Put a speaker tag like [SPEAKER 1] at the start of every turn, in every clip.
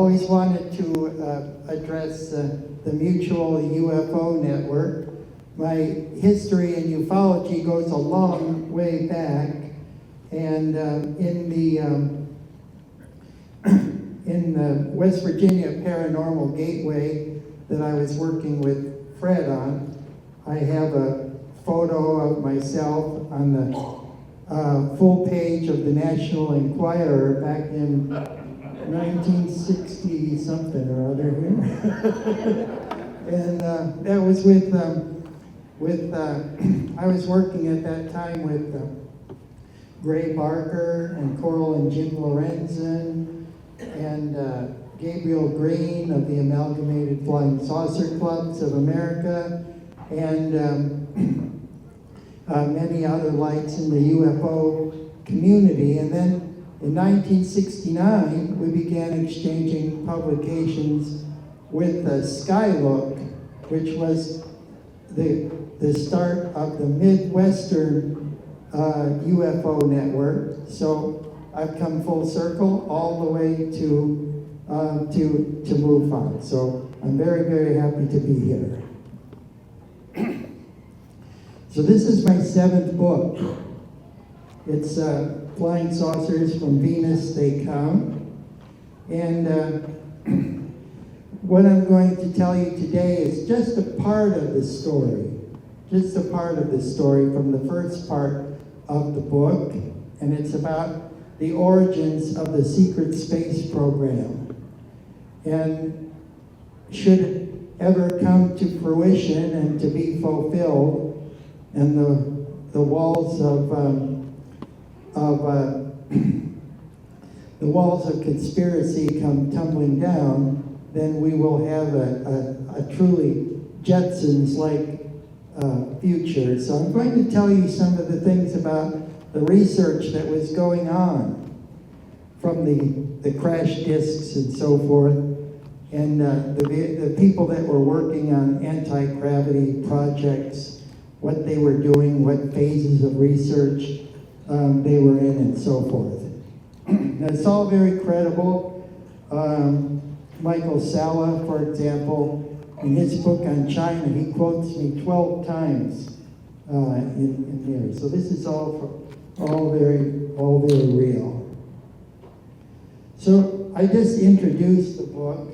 [SPEAKER 1] always wanted to address the Mutual UFO Network. My history in ufology goes a long way back, and in the West Virginia Paranormal Gateway that I was working with Fred on, I have a photo of myself on the full page of the National Enquirer back in 1960 something or other here. And that was with I was working at that time with Gray Barker and Coral and Jim Lorenzen and Gabriel Green of the Amalgamated Flying Saucer Clubs of America, and many other lights in the UFO community. And then in 1969, we began exchanging publications with Skylook, which was the start of the Midwestern UFO network. So I've come full circle all the way to MUFON. So I'm very, very happy to be here. So this is my 7th book. It's Flying Saucers from Venus They Come. And what I'm going to tell you today is just a part of the story. Just a part of the story from the first part of the book. And it's about the origins of the secret space program. And should it ever come to fruition and to be fulfilled, and the walls of the walls of conspiracy come tumbling down, then we will have a truly Jetsons-like future. So I'm going to tell you some of the things about the research that was going on from the crash discs and so forth, and the people that were working on anti-gravity projects, what they were doing, what phases of research they were in, and so forth. Now, it's all very credible. Michael Salla, for example, in his book on China, he quotes me 12 times in there. So this is all very real. So I just introduced the book.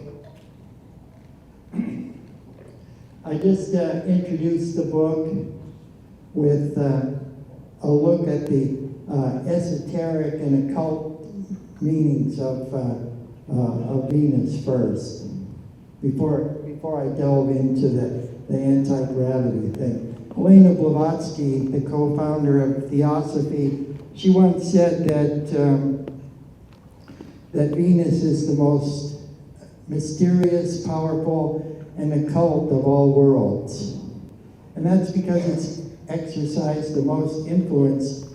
[SPEAKER 1] I just introduced the book with a look at the esoteric and occult meanings of Venus first, before I delve into the anti-gravity thing. Helena Blavatsky, the co-founder of Theosophy, she once said that Venus is the most mysterious, powerful, and occult of all worlds. And that's because it's exercised the most influence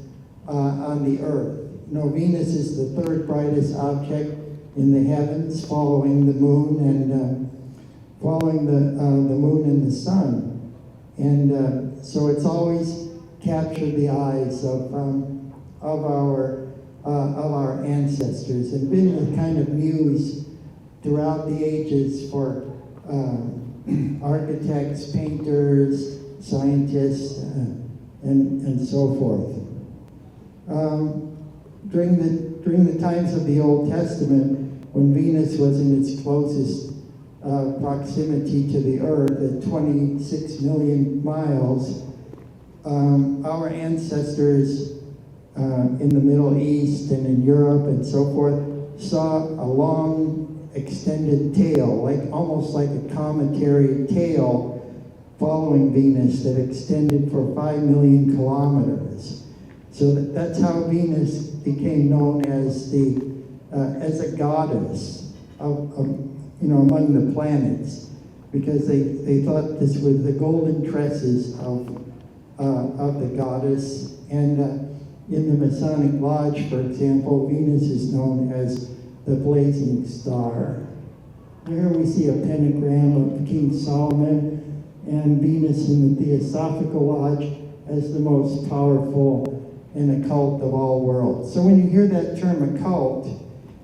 [SPEAKER 1] on the Earth. You know, Venus is the 3rd brightest object in the heavens, following the moon and following the moon and the sun. And so it's always captured the eyes of our ancestors, and been the kind of muse throughout the ages for architects, painters, scientists, and so forth. During the times of the Old Testament, when Venus was in its closest proximity to the Earth at 26 million miles, our ancestors in the Middle East and in Europe and so forth saw a long extended tail, almost like a cometary tail following Venus that extended for 5 million kilometers. So that's how Venus became known as a goddess among the planets, because they thought this was the golden tresses of the goddess. And in the Masonic Lodge, for example, Venus is known as the blazing star. Here we see a pentagram of King Solomon and Venus in the Theosophical Lodge as the most powerful and occult of all worlds. So when you hear that term occult,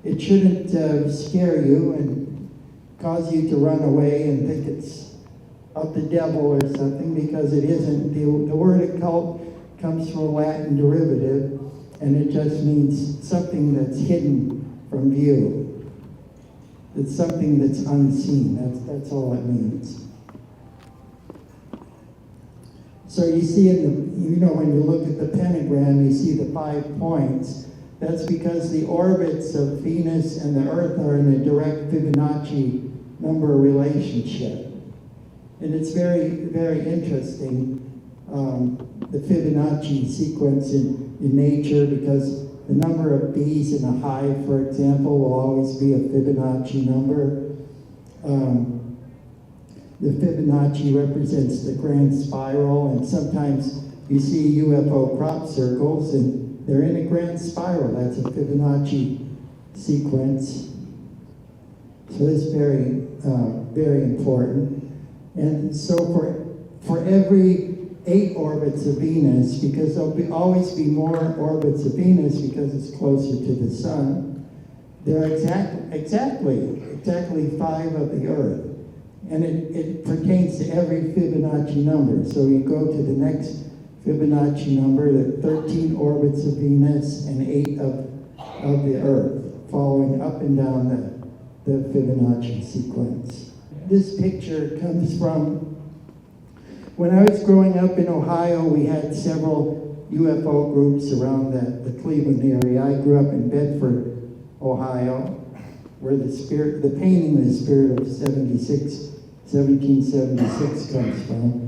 [SPEAKER 1] it shouldn't scare you, and cause you to run away and think it's of the devil or something, because it isn't. The word occult comes from a Latin derivative, and it just means something that's hidden from view. It's something that's unseen. That's all it means. So you see when you look at the pentagram, you see the 5 points. That's because the orbits of Venus and the Earth are in a direct Fibonacci number relationship. And it's very, very interesting, the Fibonacci sequence in nature, because the number of bees in a hive, for example, will always be a Fibonacci number. The Fibonacci represents the grand spiral, and sometimes you see UFO crop circles, and they're in a grand spiral. That's a Fibonacci sequence. So it's very, very important. And so for every 8 orbits of Venus, because there'll always be more orbits of Venus because it's closer to the sun, there are exactly 5 of the Earth. And it pertains to every Fibonacci number. So you go to the next Fibonacci number, the 13 orbits of Venus and 8 of the Earth, following up and down the Fibonacci sequence. This picture comes from when I was growing up in Ohio. We had several UFO groups around the Cleveland area. I grew up in Bedford, Ohio, where the painting The Spirit of 1776 comes from.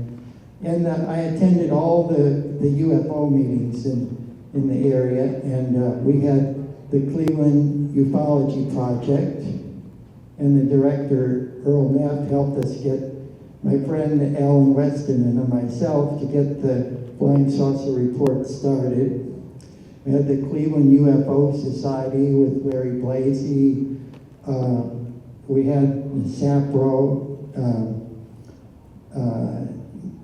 [SPEAKER 1] And I attended all the UFO meetings in the area, and we had the Cleveland Ufology Project, and the director, Earl Neff, helped us get my friend Alan Weston and myself to get the Flying Saucer Report started. We had the Cleveland UFO Society with Larry Blasey. We had the SAPRO,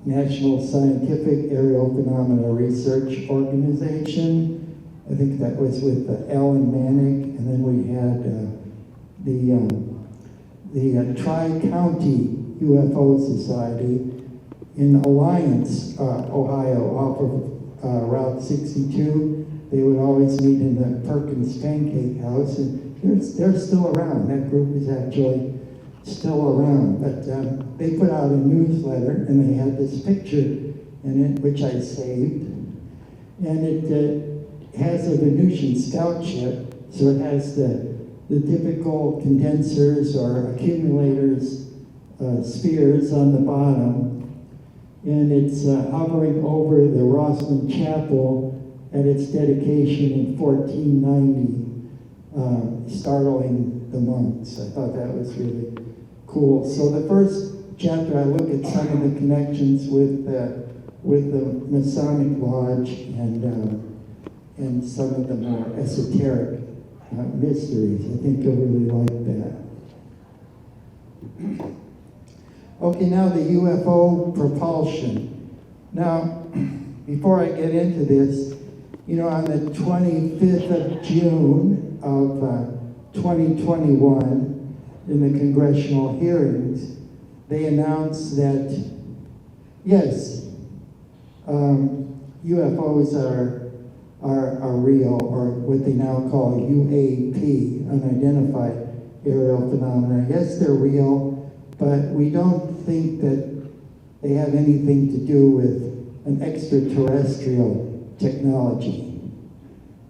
[SPEAKER 1] National Scientific Aerial Phenomena Research Organization. I think that was with Alan Manick, and then we had the Tri-County UFO Society in Alliance, Ohio, off of Route 62. They would always meet in the Perkins Pancake House, and they're still around. That group is actually still around, but they put out a newsletter, and they had this picture in it, which I saved, and it has a Venusian scout ship, so it has the typical condensers or accumulators spheres on the bottom, and it's hovering over the Roslyn Chapel at its dedication in 1490, startling the monks. I thought that was really cool. So the first chapter, I look at some of the connections with the Masonic Lodge and some of the more esoteric mysteries. I think you'll really like that. Okay, now the UFO propulsion. Now, before I get into this, on the 25th of June of 2021, in the congressional hearings, they announced that, yes, UFOs are real, or what they now call UAP, unidentified aerial phenomena. Yes, they're real, but we don't think that they have anything to do with an extraterrestrial technology.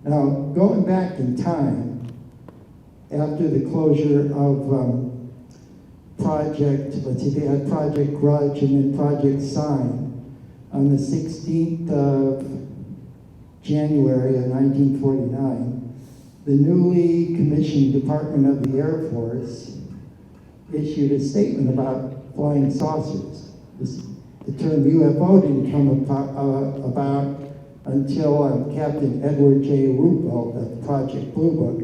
[SPEAKER 1] Now, going back in time, after the closure of they had Project Grudge and then Project Sign, on the 16th of January of 1949, the newly commissioned Department of the Air Force issued a statement about flying saucers. The term UFO didn't come about until Captain Edward J. Ruppelt of Project Blue Book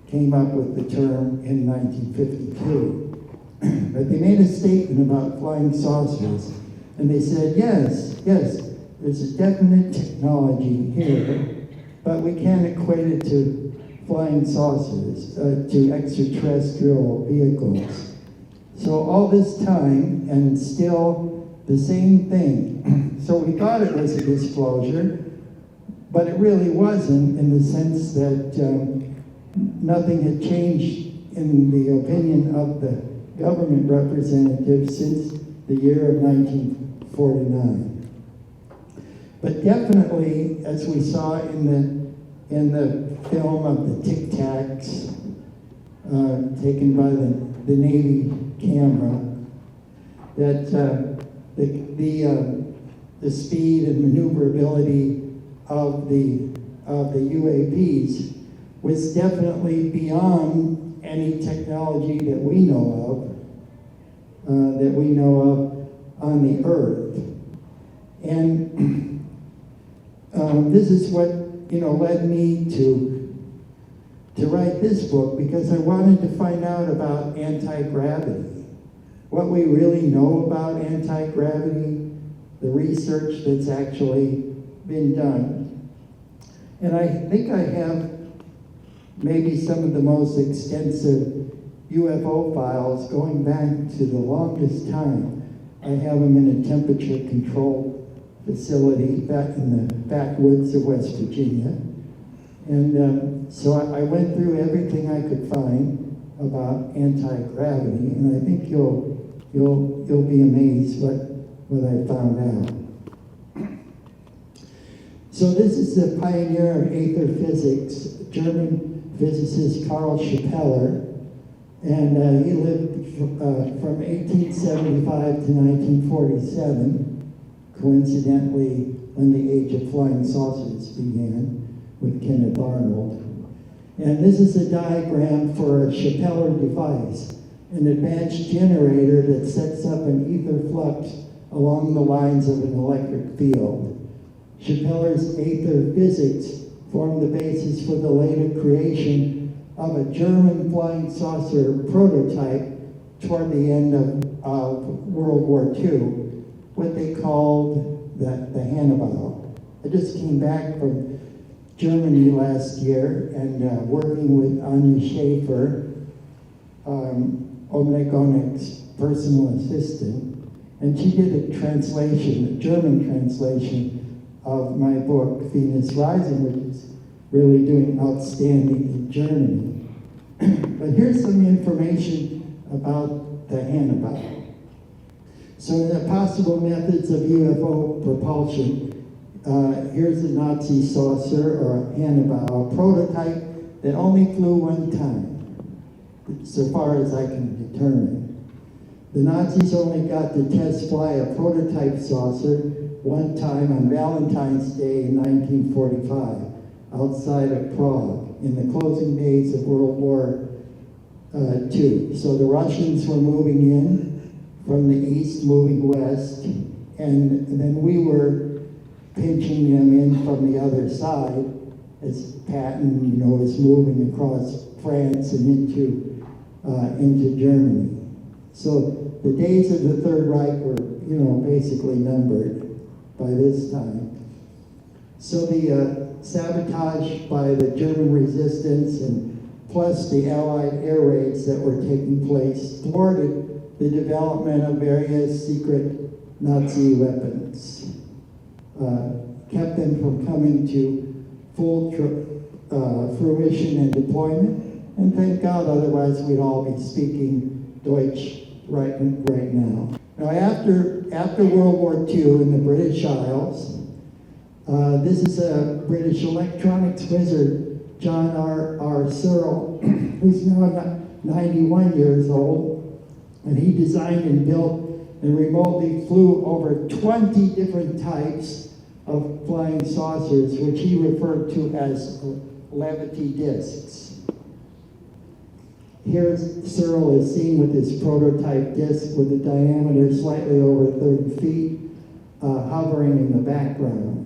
[SPEAKER 1] came up with the term in 1952. But they made a statement about flying saucers, and they said, yes, there's a definite technology here, but we can't equate it to flying saucers, to extraterrestrial vehicles. So all this time, and still the same thing. So we thought it was a disclosure, but it really wasn't, in the sense that nothing had changed in the opinion of the government representative since the year of 1949. But definitely, as we saw in the film of the Tic Tacs, taken by the Navy camera, that the speed and maneuverability of the UAVs was definitely beyond any technology that we know of on the Earth. And this is what led me to write this book, because I wanted to find out about anti-gravity, what we really know about anti-gravity, the research that's actually been done. And I think I have maybe some of the most extensive UFO files going back to the longest time. I have them in a temperature-controlled facility back in the backwoods of West Virginia. And so I went through everything I could find about anti-gravity, and I think you'll be amazed what I found out. So this is the pioneer of aether physics, German physicist Carl Schappeler, and he lived from 1875 to 1947, coincidentally when the age of flying saucers began with Kenneth Arnold. And this is a diagram for a Schappeler device, an advanced generator that sets up an ether flux along the lines of an electric field. Schappeler's aether physics formed the basis for the later creation of a German flying saucer prototype toward the end of World War II, what they called the Hannibal. I just came back from Germany last year and working with Anja Schaefer, Oleg Onek's personal assistant, and she did a translation, a German translation of my book, Venus Rising, which is really doing outstanding in Germany. But here's some information about the Hannibal. So the possible methods of UFO propulsion, here's a Nazi saucer, or a Hannibal, a prototype that only flew one time, so far as I can determine. The Nazis only got to test fly a prototype saucer one time on Valentine's Day in 1945, outside of Prague, in the closing days of World War II. So the Russians were moving in from the east, moving west, and then we were pinching them in from the other side as Patton, is moving across France and into Germany. So the days of the Third Reich were, basically numbered by this time. So the sabotage by the German resistance and plus the Allied air raids that were taking place thwarted the development of various secret Nazi weapons, kept them from coming to full fruition and deployment, and thank God, otherwise we'd all be speaking Deutsch right now. Now after World War II in the British Isles, this is a British electronics wizard, John R. Searle, who's now 91 years old, and he designed and built and remotely flew over 20 different types of flying saucers, which he referred to as levity discs. Here Searle is seen with his prototype disc with a diameter slightly over 30 feet, hovering in the background.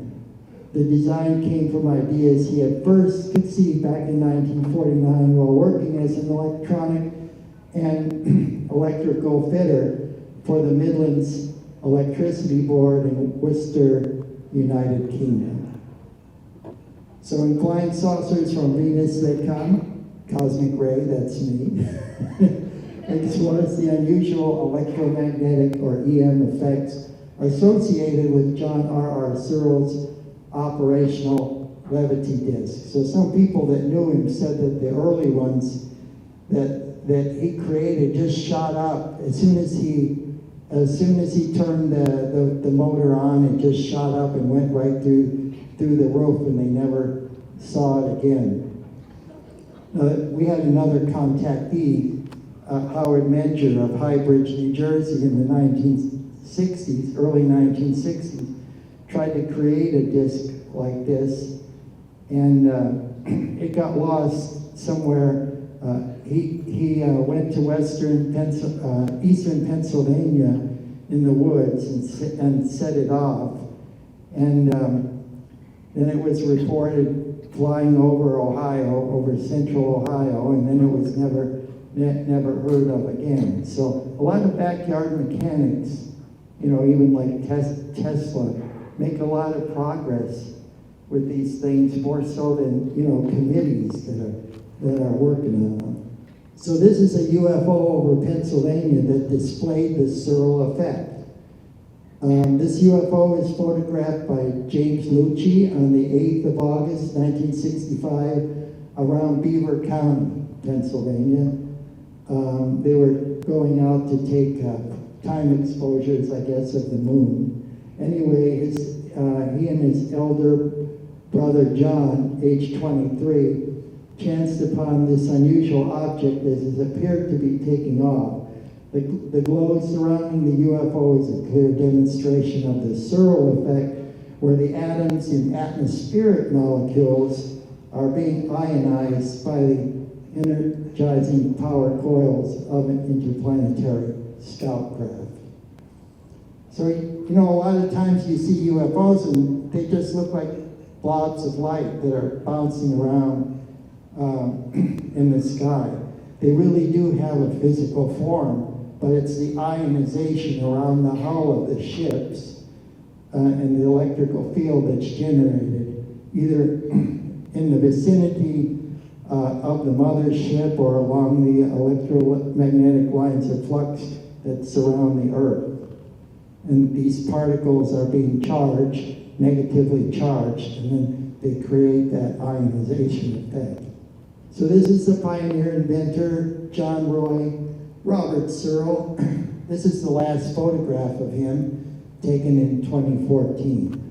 [SPEAKER 1] The design came from ideas he had first conceived back in 1949 while working as an electronic and electrical fitter for the Midlands Electricity Board in Worcester, United Kingdom. So in flying saucers from Venus they come, cosmic ray, that's me. explores the unusual electromagnetic or EM effects associated with John R.R. Searle's operational levity disk. So some people that knew him said that the early ones that he created just shot up as soon as he turned the motor on. It just shot up and went right through the roof, and they never saw it again. We had another contactee, Howard Menger of High Bridge, New Jersey, in the 1960s, early 1960s, tried to create a disc like this, and it got lost somewhere. He went to eastern Pennsylvania in the woods and set it off, and then it was reported flying over Ohio, over central Ohio, and then it was never heard of again. So a lot of backyard mechanics, even like Tesla, make a lot of progress with these things, more so than committees that are working on them. So this is a UFO over Pennsylvania that displayed the Searle effect. This UFO is photographed by James Lucci on the 8th of August, 1965, around Beaver County, Pennsylvania. They were going out to take time exposures, I guess, of the moon. Anyway, he and his elder brother John, age 23, chanced upon this unusual object as it appeared to be taking off. The glow surrounding the UFO is a clear demonstration of the Searle effect, where the atoms in atmospheric molecules are being ionized by the energizing power coils of an interplanetary scout craft. So, a lot of times you see UFOs and they just look like blobs of light that are bouncing around in the sky. They really do have a physical form, but it's the ionization around the hull of the ships and the electrical field that's generated, either in the vicinity of the mothership or along the electromagnetic lines of flux that surround the Earth. And these particles are being charged, negatively charged, and then they create that ionization effect. So this is the pioneer inventor, John Robert Searle. This is the last photograph of him, taken in 2014.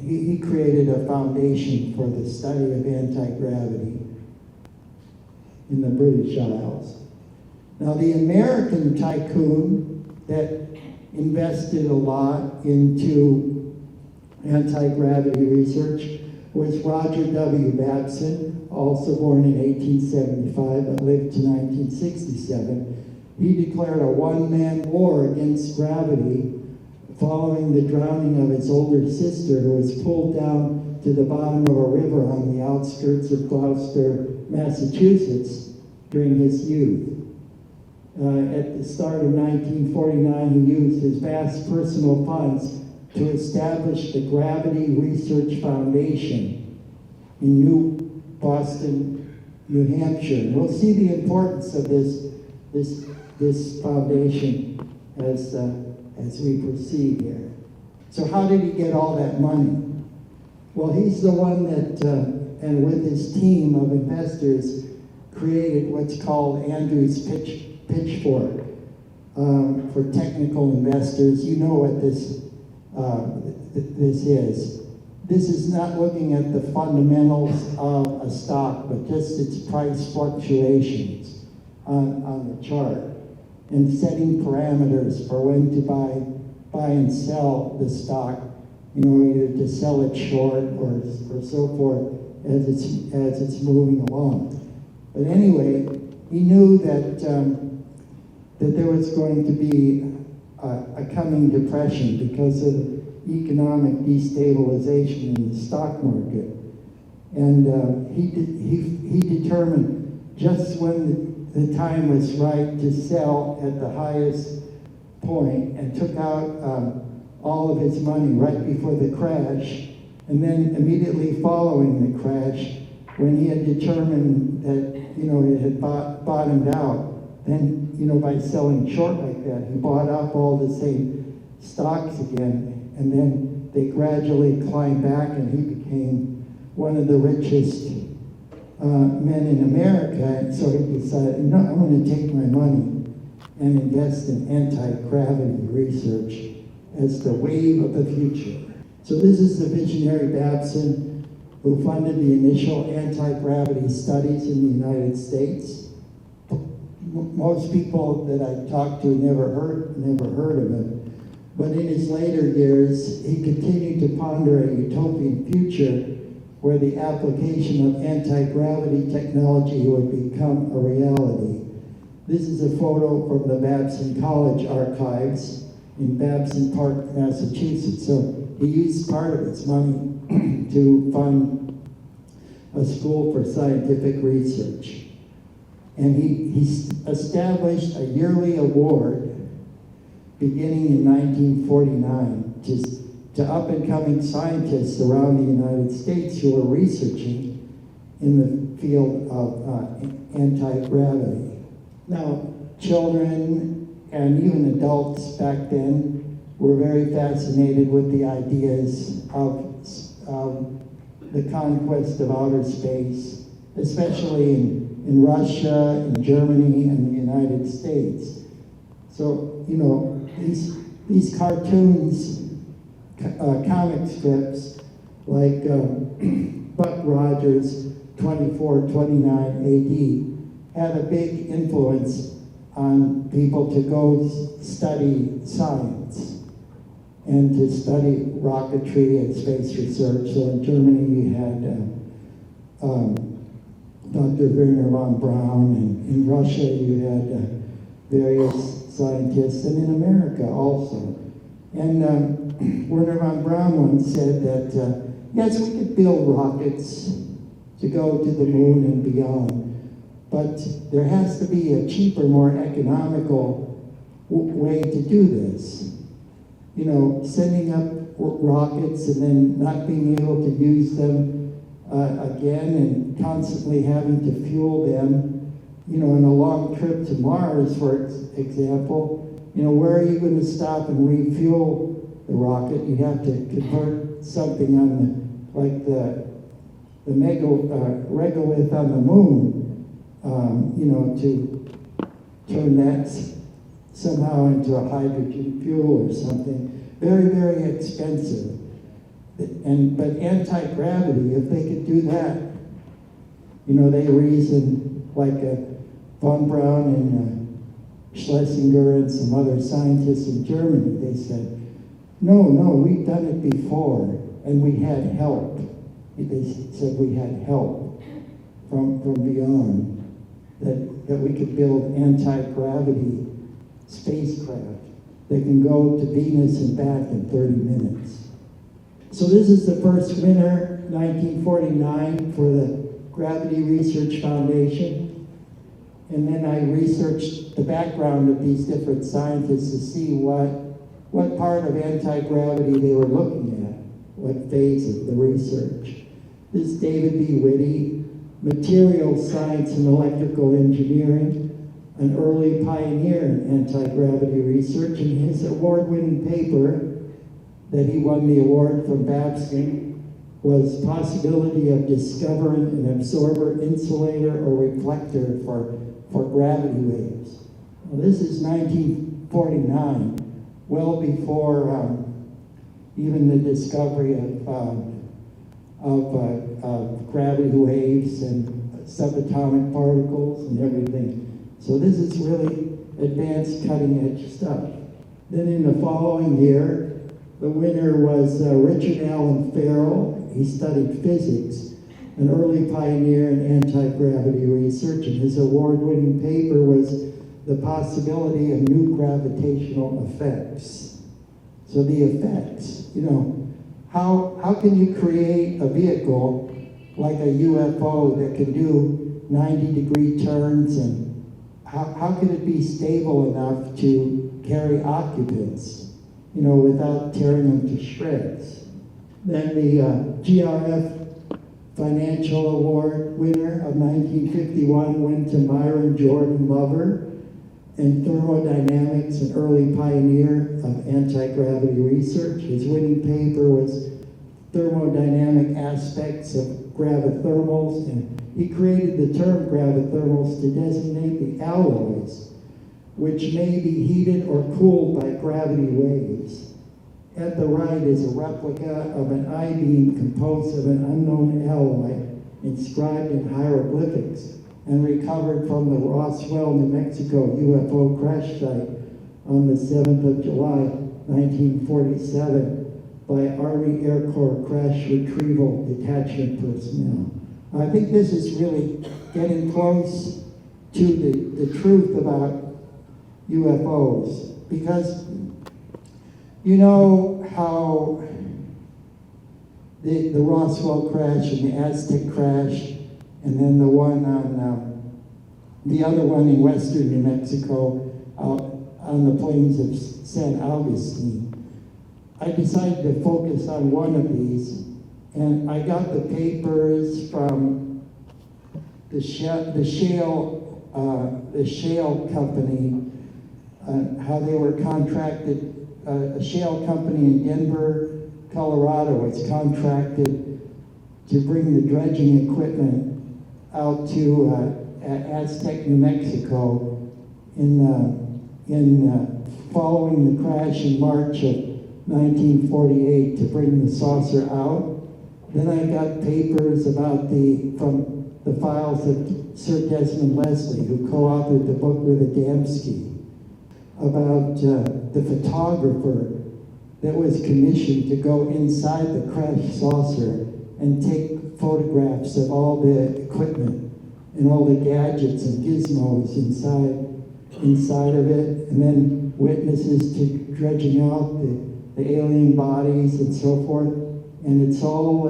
[SPEAKER 1] He created a foundation for the study of anti-gravity in the British Isles. Now, the American tycoon that invested a lot into anti-gravity research was Roger W. Babson, also born in 1875 but lived to 1967. He declared a one-man war against gravity following the drowning of his older sister, who was pulled down to the bottom of a river on the outskirts of Gloucester, Massachusetts, during his youth. At the start of 1949, he used his vast personal funds to establish the Gravity Research Foundation in New Boston, New Hampshire. And we'll see the importance of this foundation as we proceed here. So how did he get all that money? Well, he's the one that, and with his team of investors, created what's called Andrew's Pitchfork for technical investors. You know what this is. This is not looking at the fundamentals of a stock, but just its price fluctuations on the chart, and setting parameters for when to buy and sell the stock, either to sell it short or so forth as it's moving along. But anyway, he knew that there was going to be a coming depression because of economic destabilization in the stock market, and he determined just when the time was right to sell at the highest point, and took out all of his money right before the crash, and then immediately following the crash, when he had determined that, it had bottomed out. Then, by selling short like that, he bought up all the same stocks again, and then they gradually climbed back, and he became one of the richest men in America. And so he decided, I'm going to take my money and invest in anti-gravity research as the wave of the future. So this is the visionary Babson who funded the initial anti-gravity studies in the United States. Most people that I talked to never heard of it. But in his later years, he continued to ponder a utopian future where the application of anti-gravity technology would become a reality. This is a photo from the Babson College archives in Babson Park, Massachusetts. So he used part of his money to fund a school for scientific research. And he established a yearly award beginning in 1949 to up-and-coming scientists around the United States who were researching in the field of anti-gravity. Now, children and even adults back then were very fascinated with the ideas of the conquest of outer space, especially in Russia, in Germany, and the United States. So, these cartoons, comic strips, like Buck Rogers' 2429 AD, had a big influence on people to go study science and to study rocketry and space research. So in Germany you had Dr. Werner von Braun, and in Russia you had various scientists, and in America also. And Werner von Braun once said that, yes, we could build rockets to go to the moon and beyond, but there has to be a cheaper, more economical way to do this. Sending up rockets and then not being able to use them again, and constantly having to fuel them. In a long trip to Mars, for example, where are you going to stop and refuel the rocket? You have to convert something on the regolith on the moon, to turn that somehow into a hydrogen fuel or something. Very, very expensive. But anti-gravity, if they could do that, they reason like von Braun and Schlesinger and some other scientists in Germany, they said, no, we've done it before, and we had help. They said we had help from beyond, that we could build anti-gravity spacecraft that can go to Venus and back in 30 minutes. So this is the first winner, 1949, for the Gravity Research Foundation. And then I researched the background of these different scientists to see what part of anti-gravity they were looking at, what phase of the research. This is David B. Whitty, materials science and electrical engineering, an early pioneer in anti-gravity research, and his award-winning paper that he won the award from Babson was possibility of discovering an absorber, insulator, or reflector for gravity waves. Well, this is 1949, well before even the discovery of gravity waves and subatomic particles and everything. So this is really advanced, cutting-edge stuff. Then in the following year, the winner was Richard Allen Farrell. He studied physics, an early pioneer in anti-gravity research, and his award-winning paper was the possibility of new gravitational effects. So the effects, how can you create a vehicle like a UFO that can do 90-degree turns, and how can it be stable enough to carry occupants, without tearing them to shreds? Then the GRF Financial award winner of 1951 went to Myron Jordan Lover, and thermodynamics, an early pioneer of anti-gravity research. His winning paper was Thermodynamic Aspects of Gravithermals, and he created the term gravithermals to designate the alloys which may be heated or cooled by gravity waves. At the right is a replica of an I-beam composed of an unknown alloy inscribed in hieroglyphics and recovered from the Roswell, New Mexico UFO crash site on the 7th of July, 1947 by Army Air Corps Crash Retrieval Detachment personnel. I think this is really getting close to the truth about UFOs, because you know how the Roswell crash and the Aztec crash, and then the one on the other one in western New Mexico on the plains of San Augustine. I decided to focus on one of these, and I got the papers from the shale company, how they were contracted. A shale company in Denver, Colorado was contracted to bring the dredging equipment out to Aztec, New Mexico in following the crash in March of 1948 to bring the saucer out. Then I got papers about from the files of Sir Desmond Leslie, who co-authored the book with Adamski, about the photographer that was commissioned to go inside the crash saucer and take photographs of all the equipment and all the gadgets and gizmos inside of it, and then witnesses to dredging out the alien bodies and so forth. And it's all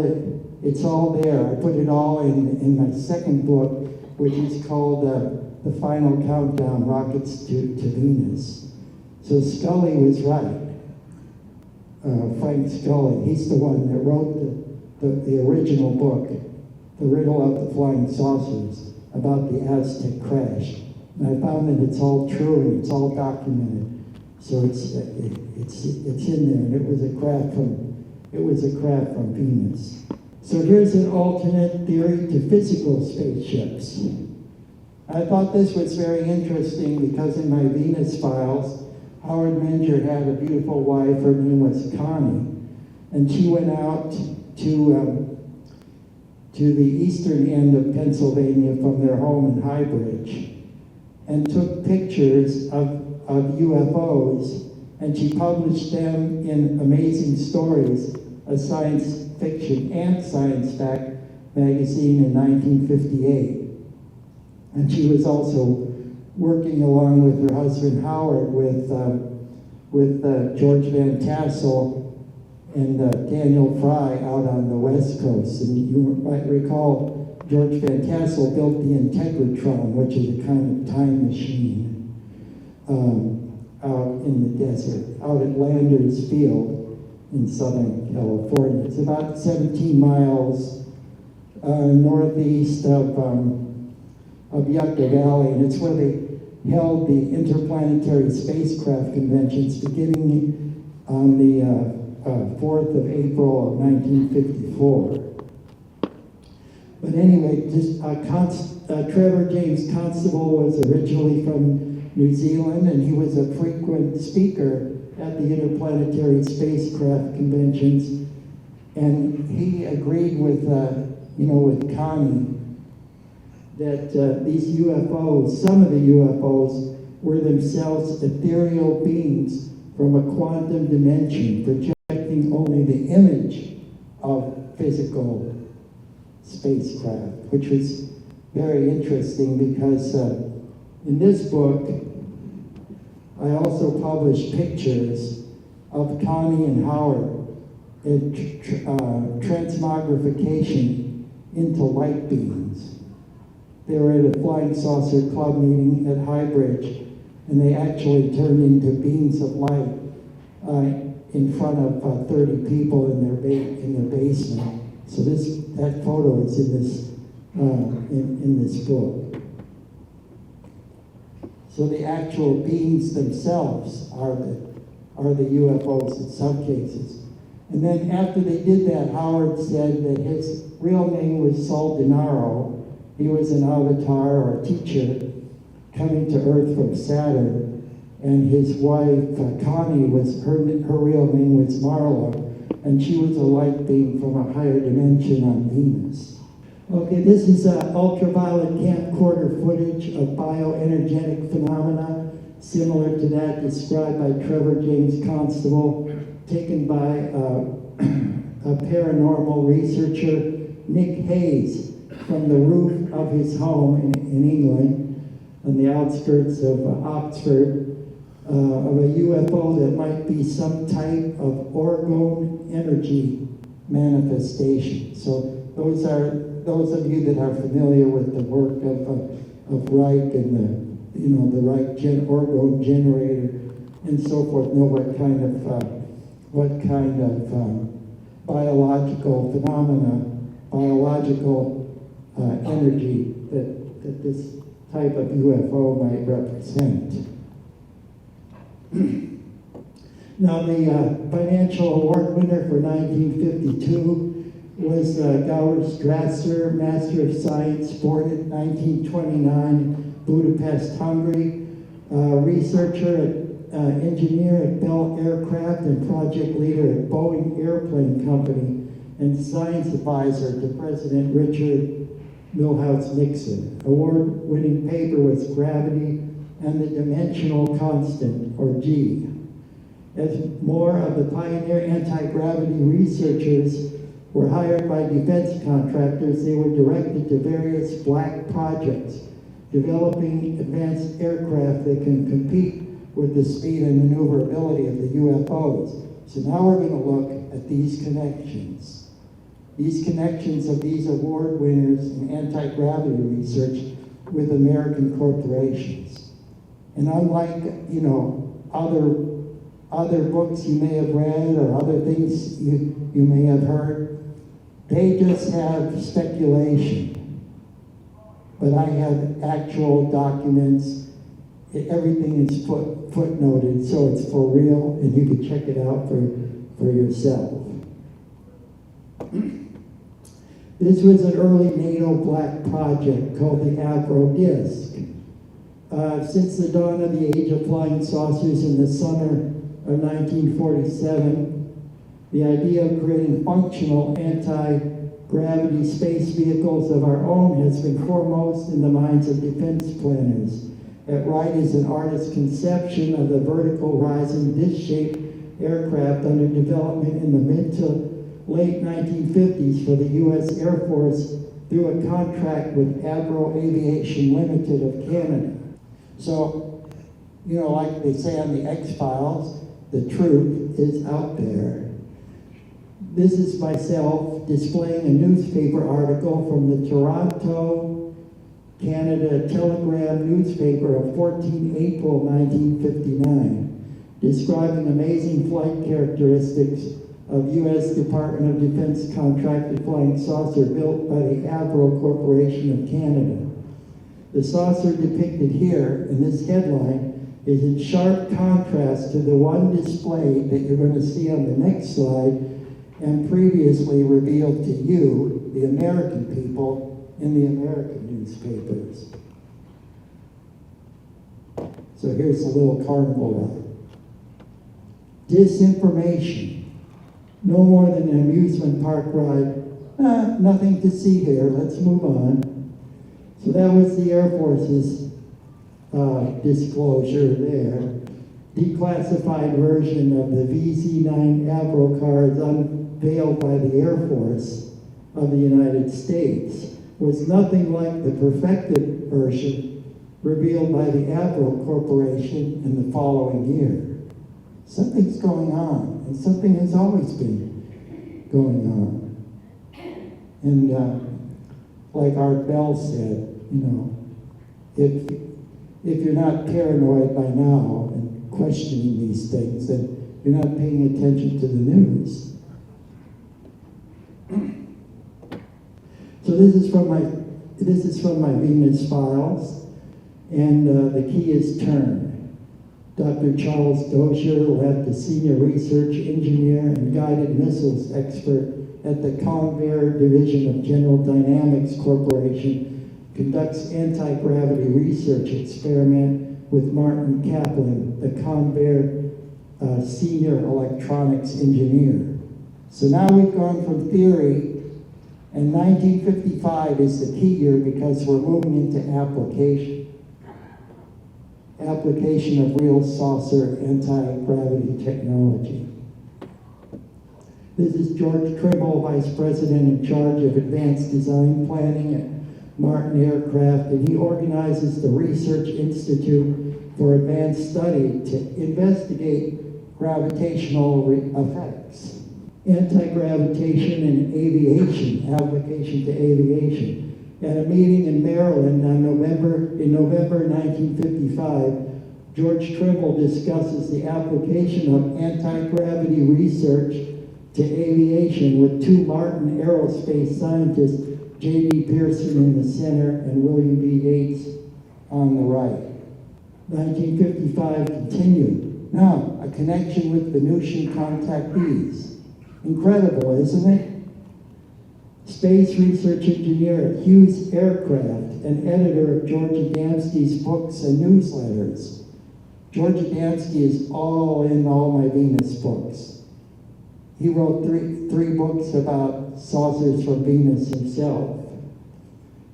[SPEAKER 1] there. I put it all in my second book, which is called The Final Countdown, Rockets to Venus. So Scully was right. Frank Scully, he's the one that wrote the original book, The Riddle of the Flying Saucers, about the Aztec crash. And I found that it's all true and it's all documented. So it's in there, and it was a craft from Venus. So here's an alternate theory to physical spaceships. I thought this was very interesting because in my Venus files, Howard Menger had a beautiful wife. Her name was Connie, and she went out to the eastern end of Pennsylvania from their home in High Bridge and took pictures of UFOs, and she published them in Amazing Stories, a science fiction and science fact magazine in 1958. And she was also working along with her husband Howard with George Van Tassel and Daniel Fry out on the West Coast. And you might recall George Van Tassel built the Integratron, which is a kind of time machine, out in the desert, out at Landers Field in Southern California. It's about 17 miles northeast of Yucca Valley, and it's where they held the interplanetary spacecraft conventions beginning on the 4th of April of 1954. But anyway, Trevor James Constable was originally from New Zealand, and he was a frequent speaker at the interplanetary spacecraft conventions, and he agreed with Connie that these UFOs, some of the UFOs, were themselves ethereal beings from a quantum dimension, projecting only the image of physical spacecraft, which was very interesting because in this book, I also published pictures of Connie and Howard in transmogrification into light beams. They were at a Flying Saucer Club meeting at High Bridge, and they actually turned into beams of light in front of 30 people in their basement. So that photo is in this in this book. So the actual beings themselves are the UFOs in some cases. And then after they did that, Howard said that his real name was Sol Denaro. He was an avatar or a teacher coming to Earth from Saturn. And his wife, Connie, her real name was Marla, and she was a light being from a higher dimension on Venus. Okay, this is ultraviolet camcorder footage of bioenergetic phenomena, similar to that described by Trevor James Constable, taken by a paranormal researcher, Nick Hayes, from the roof of his home in England, on the outskirts of Oxford, of a UFO that might be some type of orgone energy manifestation. So those of you that are familiar with the work of Reich and the Reich orgone generator and so forth know what kind of biological phenomena, biological energy that this type of UFO might represent. Now, the financial award winner for 1952 was Gauer Strasser, Master of Science, born in 1929, Budapest, Hungary, researcher, engineer at Bell Aircraft and project leader at Boeing Airplane Company, and science advisor to President Richard Milhouse Nixon. Award-winning paper was Gravity and the Dimensional Constant, or G. As more of the pioneer anti-gravity researchers were hired by defense contractors, they were directed to various black projects, developing advanced aircraft that can compete with the speed and maneuverability of the UFOs. So now we're going to look at these connections. These connections of these award winners in anti-gravity research with American corporations. And unlike, other books you may have read or other things you may have heard, they just have speculation. But I have actual documents. Everything is footnoted, so it's for real, and you can check it out for yourself. This was an early NATO black project called the Avro Disc. Since the dawn of the age of flying saucers in the summer of 1947, the idea of creating functional anti-gravity space vehicles of our own has been foremost in the minds of defense planners. At right is an artist's conception of the vertical rising disc-shaped aircraft under development in the mid to late 1950s for the U.S. Air Force through a contract with Avro Aviation Limited of Canada. So, like they say on the X-Files, the truth is out there. This is myself displaying a newspaper article from the Toronto, Canada Telegram newspaper of 14 April 1959, describing amazing flight characteristics of U.S. Department of Defense contracted flying saucer built by the Avro Corporation of Canada. The saucer depicted here in this headline is in sharp contrast to the one displayed that you're going to see on the next slide and previously revealed to you, the American people, in the American newspapers. So here's a little carnival of it. Disinformation. No more than an amusement park ride. Nothing to see here. Let's move on. So that was the Air Force's disclosure there. Declassified version of the VZ-9 Avro cards unveiled by the Air Force of the United States was nothing like the perfected version revealed by the Avro Corporation in the following year. Something's going on, and something has always been going on. And like Art Bell said, if you're not paranoid by now and questioning these things, then you're not paying attention to the news. So this is from my Venus files, and the key is turn. Dr. Charles Dozier, led the senior research engineer and guided missiles expert at the Convair Division of General Dynamics Corporation, conducts anti-gravity research experiment with Martin Kaplan, the Convair senior electronics engineer. So now we've gone from theory, and 1955 is the key year because we're moving into application of real saucer anti-gravity technology. This is George Trimble, Vice President in charge of advanced design planning at Martin Aircraft, and he organizes the Research Institute for Advanced Study to investigate gravitational effects. Anti-gravitation in aviation, application to aviation. At a meeting in Maryland in November 1955, George Trimble discusses the application of anti-gravity research to aviation with two Martin aerospace scientists, J.D. Pearson in the center and William B. Yates on the right. 1955 continued. Now, a connection with Venusian contactees. Incredible, isn't it? Space research engineer at Hughes Aircraft and editor of George Adamski's books and newsletters. George Adamski is all in all my Venus books. He wrote three books about saucers from Venus himself.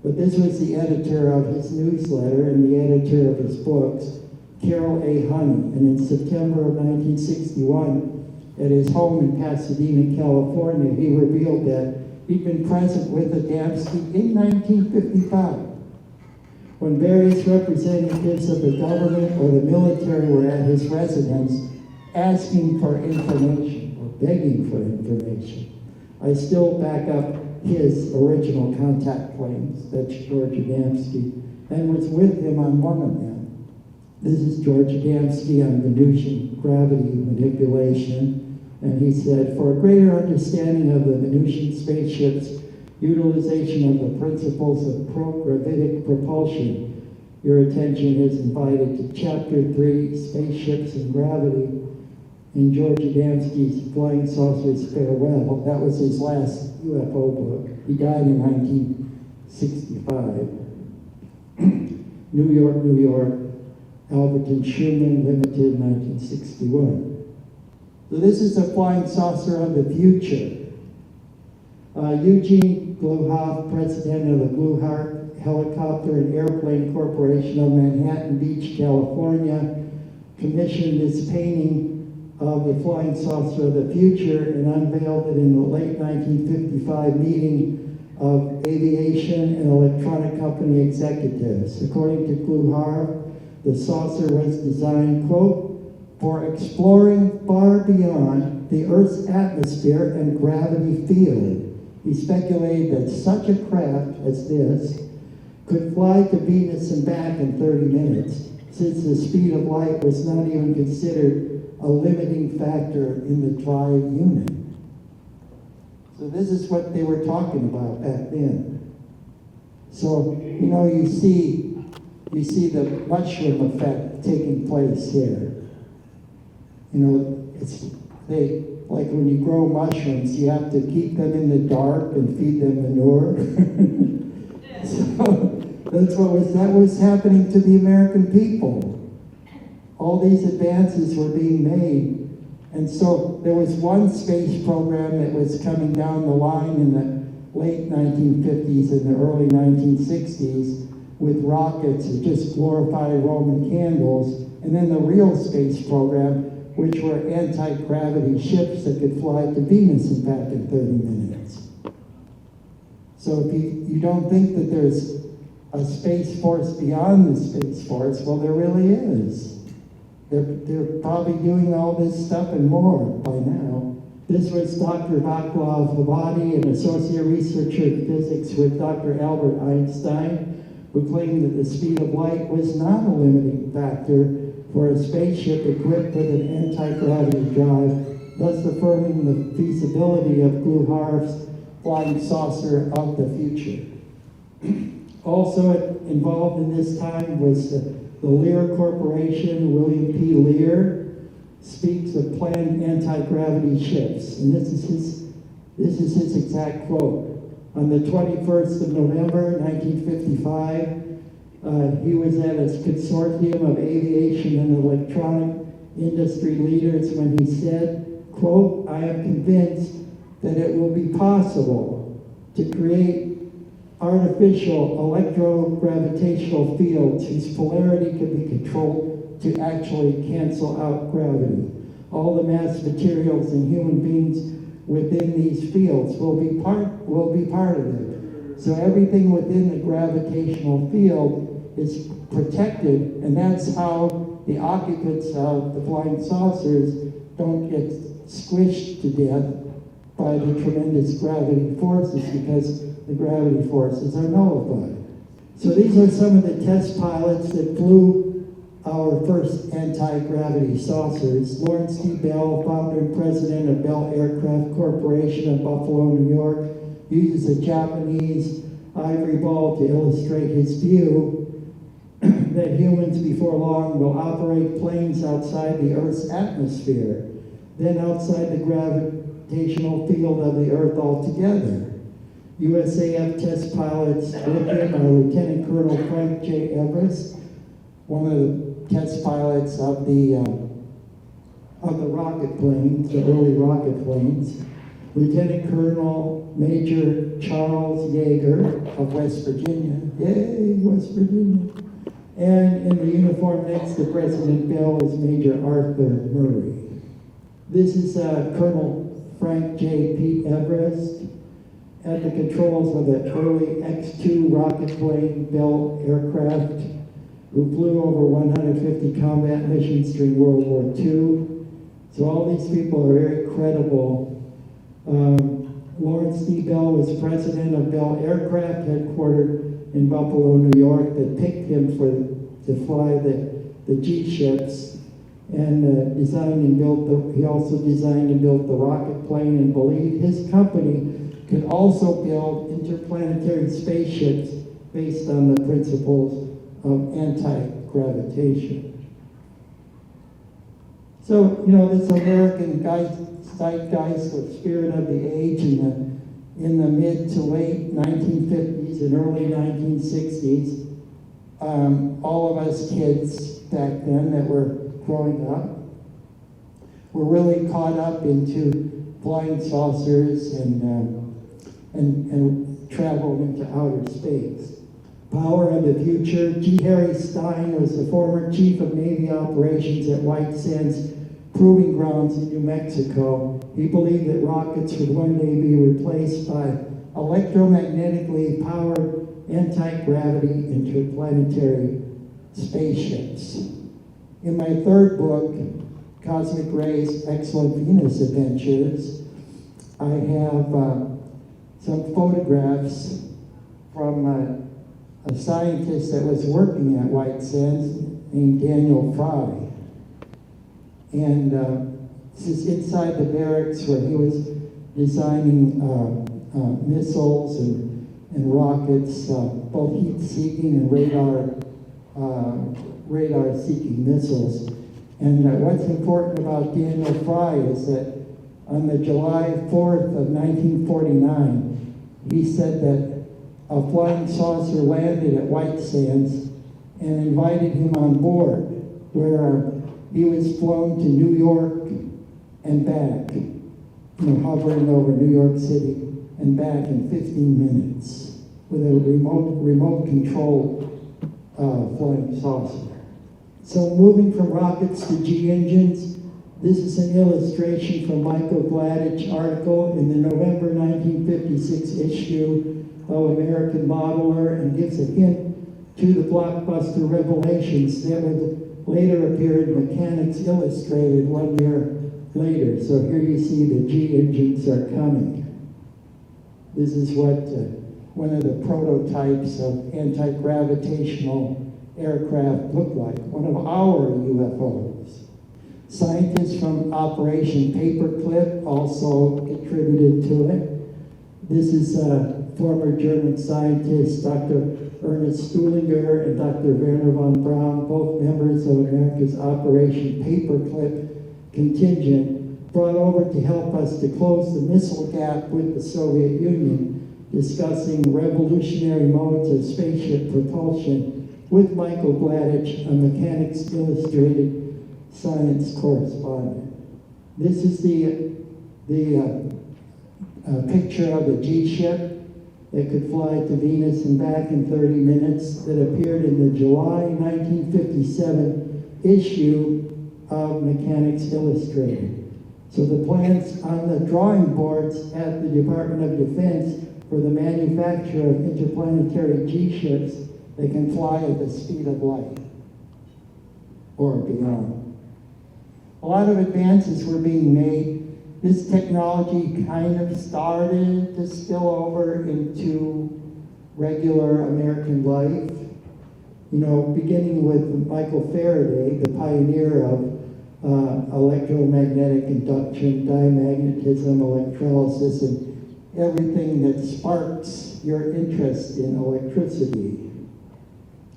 [SPEAKER 1] But this was the editor of his newsletter and the editor of his books, Carroll A. Honey. And in September of 1961, at his home in Pasadena, California, he revealed that he'd been present with Adamski in 1955, when various representatives of the government or the military were at his residence asking for information, or begging for information. I still back up his original contact claims, that's George Adamski, and was with him on one of them. This is George Adamski on Venusian gravity manipulation. And he said, for a greater understanding of the Venusian spaceship's utilization of the principles of progravitic propulsion, your attention is invited to Chapter 3, Spaceships and Gravity, in George Adamski's Flying Saucers Farewell. That was his last UFO book. He died in 1965. New York, New York, Albert and Schumann Limited, 1961. So this is a flying saucer of the future. Eugene Gluhoff, president of the Gluhoff Helicopter and Airplane Corporation of Manhattan Beach, California, commissioned this painting of the flying saucer of the future and unveiled it in the late 1955 meeting of aviation and electronic company executives. According to Gluhoff, the saucer was designed, quote, for exploring far beyond the Earth's atmosphere and gravity field. He speculated that such a craft as this could fly to Venus and back in 30 minutes, since the speed of light was not even considered a limiting factor in the drive unit. So this is what they were talking about back then. So, you know, you see the mushroom effect taking place here. You know, like when you grow mushrooms, you have to keep them in the dark and feed them manure. So that was happening to the American people. All these advances were being made. And so there was one space program that was coming down the line in the late 1950s and the early 1960s with rockets and just glorified Roman candles. And then the real space program, which were anti-gravity ships that could fly to Venus and back in 30 minutes. So if you don't think that there's a space force beyond the space force, well, there really is. They're probably doing all this stuff and more by now. This was Dr. Vaclav Hlavati, an associate researcher in physics with Dr. Albert Einstein, who claimed that the speed of light was not a limiting factor for a spaceship equipped with an anti-gravity drive, thus affirming the feasibility of Gluhoff's flying saucer of the future. Also involved in this time was the Lear Corporation. William P. Lear speaks of planned anti-gravity ships, and this is his exact quote. On the 21st of November, 1955, he was at a consortium of aviation and electronic industry leaders when he said, quote, "I am convinced that it will be possible to create artificial electrogravitational fields whose polarity can be controlled to actually cancel out gravity. All the mass materials and human beings within these fields will be part of it. So everything within the gravitational field is protected, and that's how the occupants of the flying saucers don't get squished to death by the tremendous gravity forces, because the gravity forces are nullified." So these are some of the test pilots that flew our first anti-gravity saucers. Lawrence D. Bell, founder and president of Bell Aircraft Corporation of Buffalo, New York, uses a Japanese ivory ball to illustrate his view that humans before long will operate planes outside the Earth's atmosphere, then outside the gravitational field of the Earth altogether. USAF test pilots with him are Lieutenant Colonel Frank J. Everest, one of the test pilots of the rocket planes, the early rocket planes, Lieutenant Colonel Major Charles Yeager of West Virginia, yay, West Virginia, and in the uniform next to President Bell is Major Arthur Murray. This is Colonel Frank J. Pete Everest at the controls of the early X-2 rocket plane Bell aircraft, who flew over 150 combat missions during World War II. So all these people are very credible. Lawrence D. Bell was president of Bell Aircraft, headquartered in Buffalo, New York, that picked him to fly the G-ships, and he also designed and built the rocket plane, and believed his company could also build interplanetary spaceships based on the principles of anti-gravitation. So, this American zeitgeist or spirit of the age in the mid to late 1950s and early 1960s, all of us kids back then that were growing up were really caught up into flying saucers and travel into outer space. Power of the future. G. Harry Stein was the former chief of Navy operations at White Sands Proving Grounds in New Mexico. He believed that rockets would one day be replaced by electromagnetically powered anti-gravity interplanetary spaceships. In my third book, Cosmic Rays, Excellent Venus Adventures, I have some photographs from a scientist that was working at White Sands named Daniel Fry. And this is inside the barracks where he was designing missiles and rockets, both heat-seeking and radar-seeking missiles. And what's important about Daniel Fry is that on the July 4th of 1949, he said that a flying saucer landed at White Sands and invited him on board, where he was flown to New York and back, hovering over New York City and back in 15 minutes with a remote control flying saucer. So moving from rockets to G-engines, this is an illustration from Michael Gladich article in the November 1956 issue of American Modeler, and gives a hint to the blockbuster revelations that would later appear in Mechanics Illustrated 1 year later. So here you see the G-engines are coming. This is what one of the prototypes of anti-gravitational aircraft looked like, one of our UFOs. Scientists from Operation Paperclip also contributed to it. This is former German scientist Dr. Ernest Stuhlinger and Dr. Werner von Braun, both members of America's Operation Paperclip contingent, brought over to help us to close the missile gap with the Soviet Union, discussing revolutionary modes of spaceship propulsion with Michael Gladich, a Mechanics Illustrated science correspondent. This is the picture of a G-ship that could fly to Venus and back in 30 minutes that appeared in the July 1957 issue of Mechanics Illustrated. So the plans on the drawing boards at the Department of Defense for the manufacture of interplanetary G-ships that can fly at the speed of light or beyond. A lot of advances were being made. This technology kind of started to spill over into regular American life. You know, beginning with Michael Faraday, the pioneer of electromagnetic induction, diamagnetism, electrolysis, and everything that sparks your interest in electricity.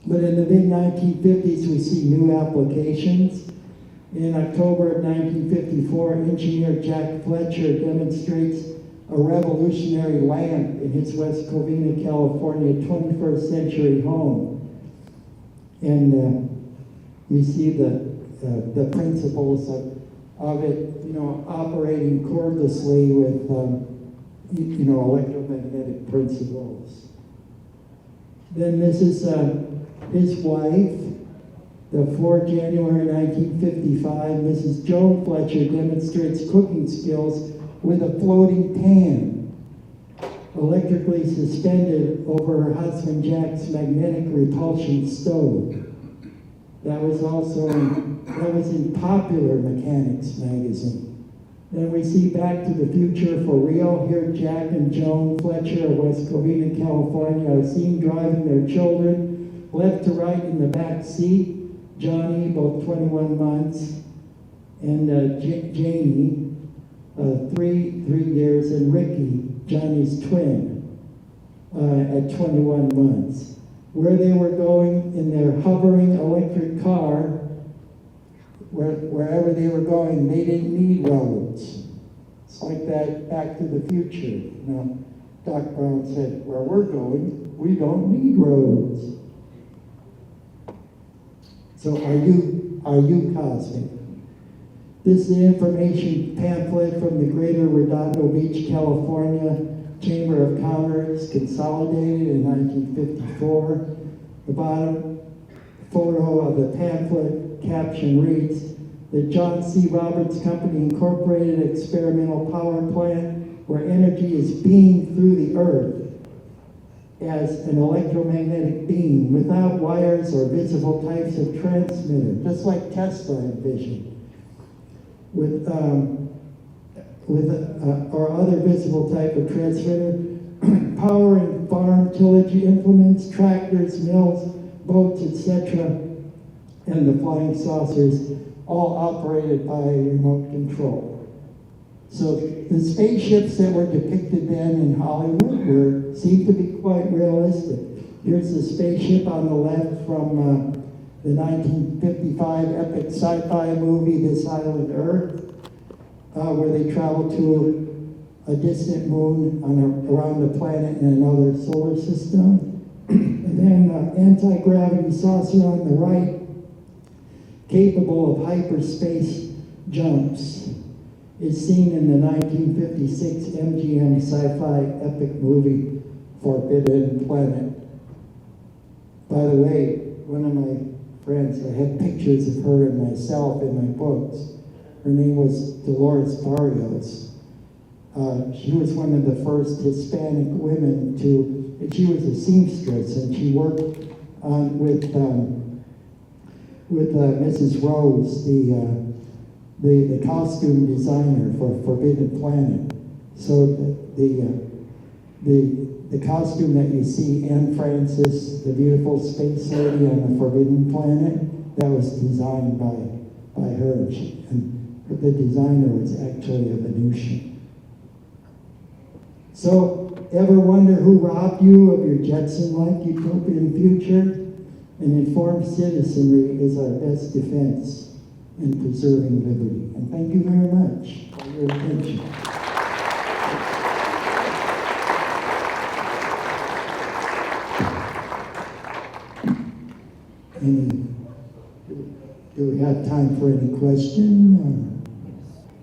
[SPEAKER 1] But in the mid-1950s, we see new applications. In October of 1954, engineer Jack Fletcher demonstrates a revolutionary lamp in his West Covina, California 21st century home. And you see the principles of it, you know, operating cordlessly with, you know, electromagnetic principles. Then this is his wife. The 4 January 1955, Mrs. Joan Fletcher demonstrates cooking skills with a floating pan, electrically suspended over her husband Jack's magnetic repulsion stove. That was in Popular Mechanics magazine. Then we see Back to the Future for real. Here Jack and Joan Fletcher of West Covina, California are seen driving their children left to right in the back seat. Johnny, both 21 months, and Jamie, 3 years, and Ricky, Johnny's twin, at 21 months. Where they were going in their hovering electric car, wherever they were going, they didn't need roads. It's like that Back to the Future. You know, Doc Brown said, where we're going, we don't need roads. So are you cosmic? This is an information pamphlet from the Greater Redondo Beach, California Chamber of Commerce, consolidated in 1954. The bottom photo of the pamphlet caption reads, the John C. Roberts Company Incorporated experimental power plant where energy is beamed through the earth as an electromagnetic beam without wires or visible types of transmitter, just like Tesla envisioned, or other visible type of transmitter, powering farm tillage implements, tractors, mills, boats, etc., and the flying saucers, all operated by remote control. So the spaceships that were depicted then in Hollywood seem to be quite realistic. Here's the spaceship on the left from the 1955 epic sci-fi movie, This Island Earth, where they travel to a distant moon around the planet in another solar system. And then anti-gravity saucer on the right, capable of hyperspace jumps, is seen in the 1956 MGM sci-fi epic movie, Forbidden Planet. By the way, one of my friends, I had pictures of her and myself in my books. Her name was Dolores Barrios. She was one of the first Hispanic women she was a seamstress, and she worked with Mrs. Rose, the costume designer for Forbidden Planet. So the costume that you see, Anne Francis, the beautiful space lady on the Forbidden Planet, that was designed by her. And the designer was actually a Venusian. So Ever wonder who robbed you of your Jetson-like utopian future? An informed citizenry is our best defense in preserving liberty. And thank you very much for your attention. Do we have time for any question?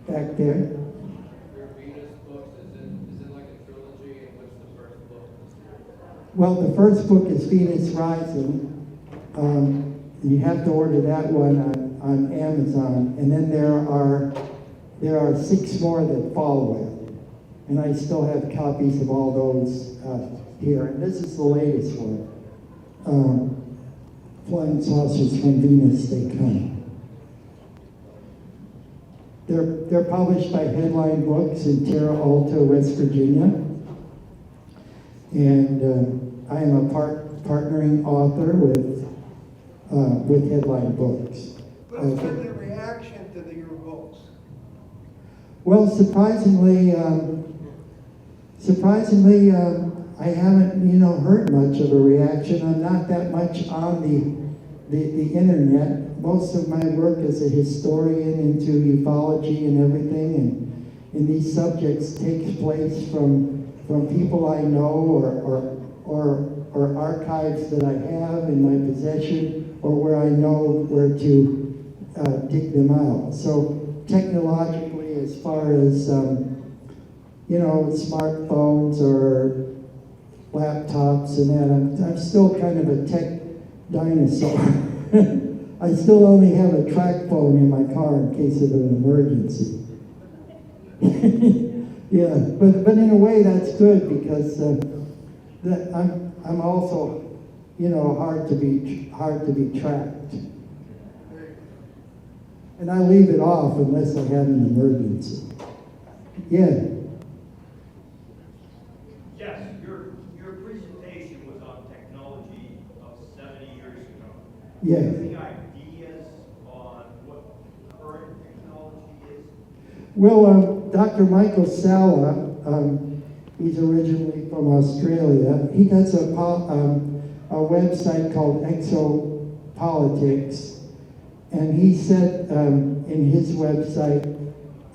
[SPEAKER 1] Back there.
[SPEAKER 2] Your Venus books, is it like a trilogy, and what's the first book?
[SPEAKER 1] Well, the first book is Venus Rising. You have to order that one on Amazon, and then there are 6 more that follow it, and I still have copies of all those here. And this is the latest one. Flying Saucers from Venus They Come. They're published by Headline Books in Terra Alta, West Virginia, and I am a partnering author with Headline Books.
[SPEAKER 3] What's been the reaction to your books?
[SPEAKER 1] Well, surprisingly, I haven't, heard much of a reaction. I'm not that much on the internet. Most of my work as a historian into ufology and everything, and these subjects takes place from people I know or archives that I have in my possession, or where I know where to dig them out. So technologically, as far as smartphones or laptops and that, I'm still kind of a tech dinosaur. I still only have a track phone in my car in case of an emergency. Yeah, but in a way that's good, because I'm also, hard to be tracked. And I leave it off unless I have an emergency. Yeah.
[SPEAKER 4] Yes, your presentation was on technology of 70 years ago.
[SPEAKER 1] Yeah.
[SPEAKER 4] Do you have any ideas on what current technology is?
[SPEAKER 1] Well, Dr. Michael Salla, he's originally from Australia. He does a website called Exopolitics, and he said in his website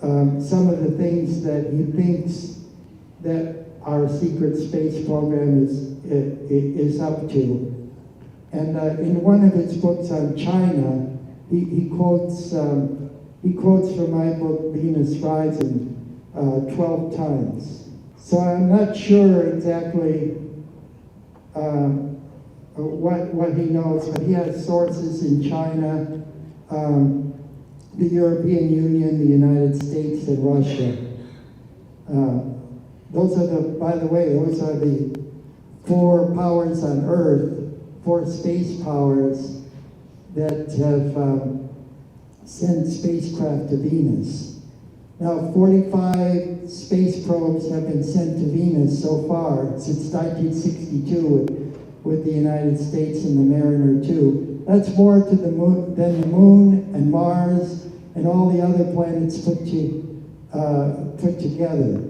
[SPEAKER 1] some of the things that he thinks that our secret space program is up to. And in one of his books on China, he quotes from my book Venus Rising 12 times. So I'm not sure exactly what he knows, but he has sources in China, the European Union, the United States, and Russia. Those are the 4 powers on Earth, 4 space powers that have sent spacecraft to Venus. Now, 45 space probes have been sent to Venus so far since 1962 with the United States and the Mariner 2. That's more to the moon than the Moon and Mars and all the other planets put together.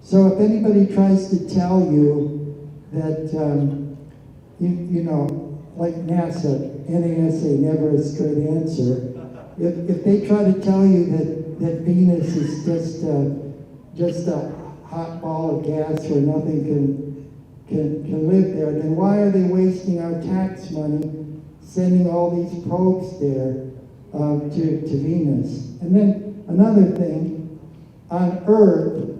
[SPEAKER 1] So if anybody tries to tell you that, like NASA never a straight answer. If they try to tell you that Venus is just a hot ball of gas where nothing can live there, then why are they wasting our tax money sending all these probes there to Venus? And then another thing, on Earth,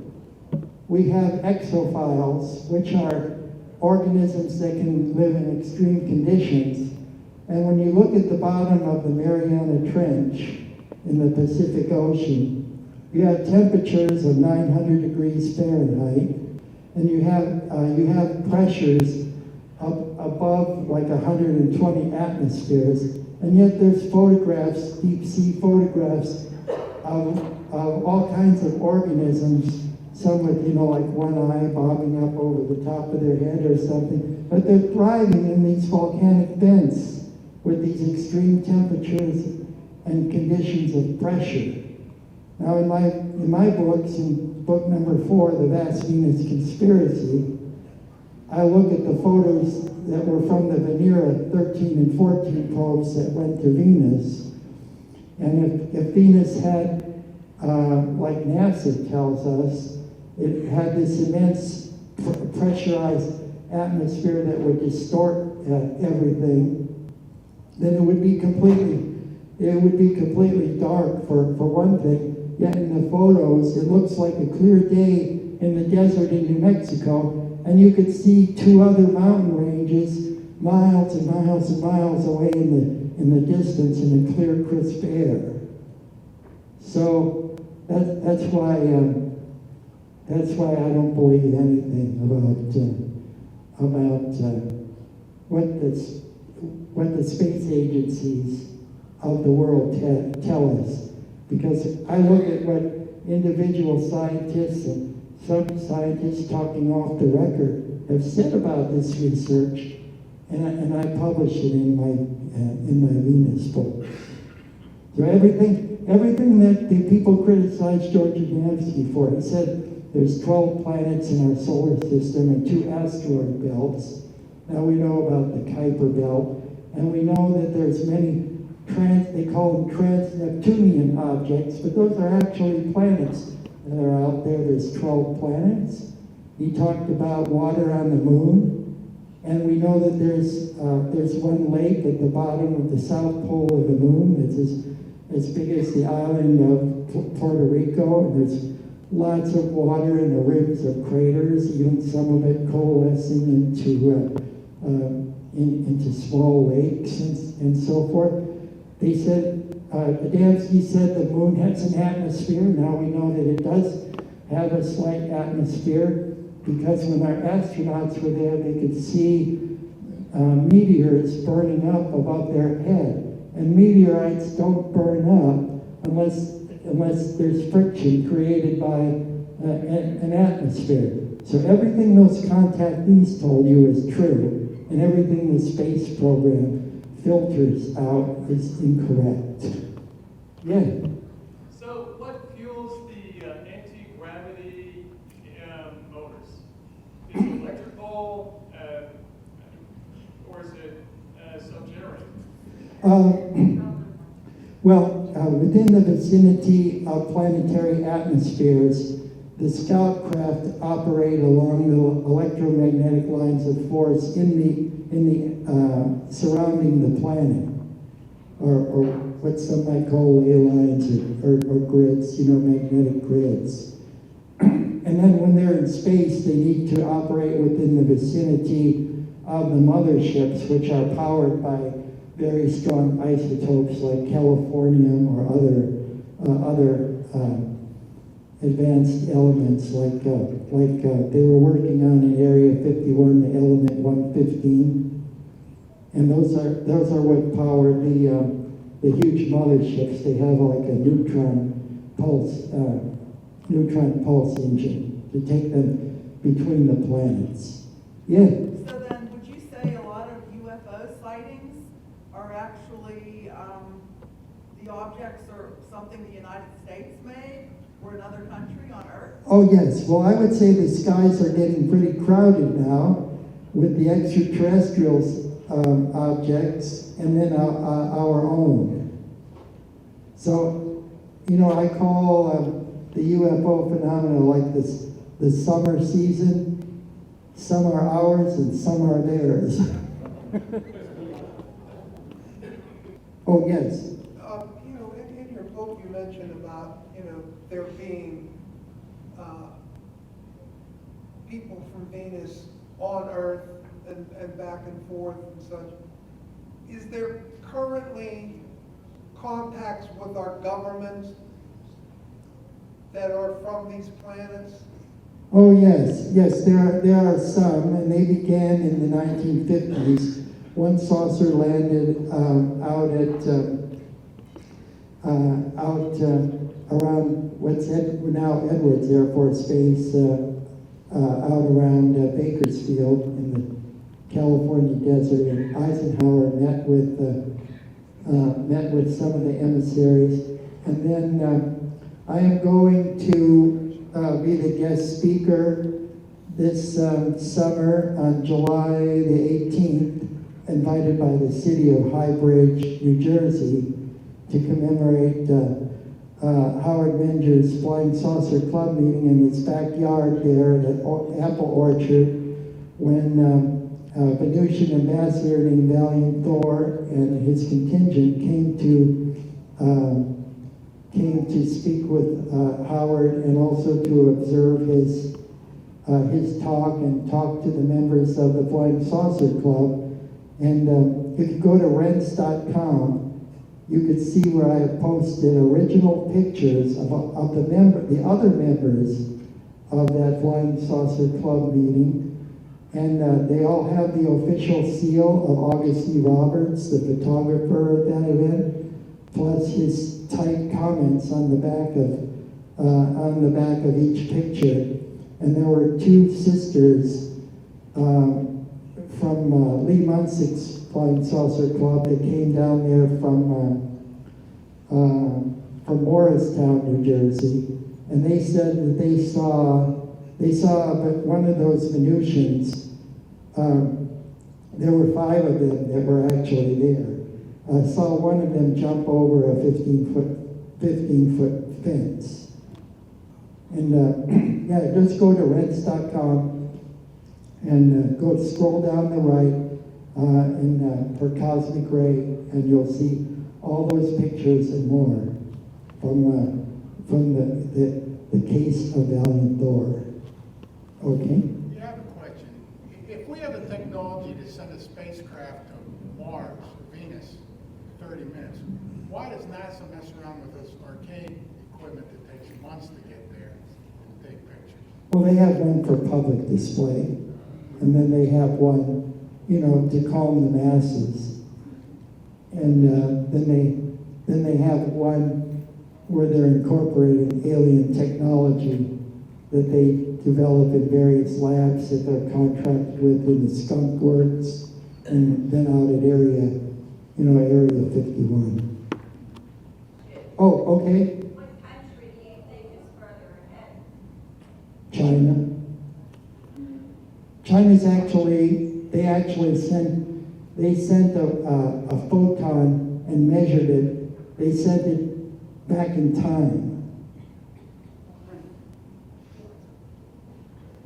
[SPEAKER 1] we have exophiles, which are organisms that can live in extreme conditions. And when you look at the bottom of the Mariana Trench in the Pacific Ocean, you have temperatures of 900 degrees Fahrenheit, and you have pressures above like 120 atmospheres, and yet there's photographs, deep sea photographs of all kinds of organisms, some with, like one eye bobbing up over the top of their head or something, but they're thriving in these volcanic vents with these extreme temperatures and conditions of pressure. Now in my books, in book number 4, The Vast Venus Conspiracy, I look at the photos that were from the Venera 13 and 14 probes that went to Venus, and if Venus had, like NASA tells us, it had this immense pressurized atmosphere that would distort everything, then it would be completely dark for one thing. Yet in the photos, it looks like a clear day in the desert in New Mexico, and you could see two other mountain ranges miles and miles and miles away in the distance in the clear, crisp air. So that's why I don't believe anything about what the space agencies of the world tell us. Because I look at what individual scientists and some scientists talking off the record have said about this research, and I publish it in my Venus book. So everything that the people criticized George Adamski for, he said there's 12 planets in our solar system and 2 asteroid belts. Now we know about the Kuiper belt, and we know that there's many they call them trans-Neptunian objects, but those are actually planets that are out there. There's 12 planets. He talked about water on the moon, and we know that there's one lake at the bottom of the south pole of the moon that's as big as the island of Puerto Rico, and there's lots of water in the rims of craters, even some of it coalescing into small lakes and so forth. They said, Adamski said the moon has an atmosphere. Now we know that it does have a slight atmosphere, because when our astronauts were there, they could see meteors burning up above their head. And meteorites don't burn up unless there's friction created by an atmosphere. So everything those contactees told you is true, and everything the space program filters out is incorrect. Yeah.
[SPEAKER 5] So what fuels the anti-gravity motors? Is it electrical, or is it self-generated?
[SPEAKER 1] Within the vicinity of planetary atmospheres, the scout craft operate along the electromagnetic lines of force surrounding the planet, or what some might call ley lines or grids, magnetic grids. And then when they're in space, they need to operate within the vicinity of the motherships, which are powered by very strong isotopes like californium or other advanced elements like they were working on in Area 51, the element 115, and those are what power the huge motherships. They have like a neutron pulse engine to take them between the planets. Yeah.
[SPEAKER 6] So then, would you say a lot of UFO sightings are actually the objects are something the United States made? Or another country on Earth?
[SPEAKER 1] Oh yes, well I would say the skies are getting pretty crowded now with the extraterrestrials objects and then our own. So, I call the UFO phenomena like this, the summer season. Some are ours and some are theirs. Oh yes.
[SPEAKER 3] In your book you mentioned about, there being people from Venus on Earth and back and forth and such. Is there currently contacts with our government that are from these planets?
[SPEAKER 1] Oh yes, there are some, and they began in the 1950s. One saucer landed out around what's now Edwards Air Force Base, out around Bakersfield in the California desert, and Eisenhower met with some of the emissaries, and then I am going to be the guest speaker this summer on July the 18th, invited by the city of Highbridge, New Jersey, to commemorate Howard Menger's Flying Saucer Club meeting in his backyard there at Apple Orchard, when Venusian ambassador named Valiant Thor and his contingent came to speak with Howard and also to observe his talk and talk to the members of the Flying Saucer Club. And if you go to rents.com, you could see where I have posted original pictures of the other members of that Flying Saucer Club meeting. And they all have the official seal of August E. Roberts, the photographer at that event, plus his tight comments on the back of each picture. And there were two sisters from Lee Munsick's Flying Saucer Club that came down there from Morristown, New Jersey, and they said that they saw one of those Venusians. There were 5 of them that were actually there. I saw one of them jump over a 15-foot fence. And yeah, just go to rents.com and go scroll down the right for Cosmic Ray, and you'll see all those pictures and more from the case of Valiant Thor. Okay?
[SPEAKER 7] Yeah, I have a question. If we have the technology to send a spacecraft to Mars or Venus in 30 minutes, why does NASA mess around with this arcade equipment that takes months to get there and take pictures?
[SPEAKER 1] Well, they have one for public display, and then they have one, to calm the masses. And then they have one where they're incorporating alien technology that they develop in various labs that they're contracted with in the Skunk Works, and then out at Area 51. Oh, okay.
[SPEAKER 8] What country do you think is further ahead?
[SPEAKER 1] China. China's they sent a photon and measured it. They sent it back in time.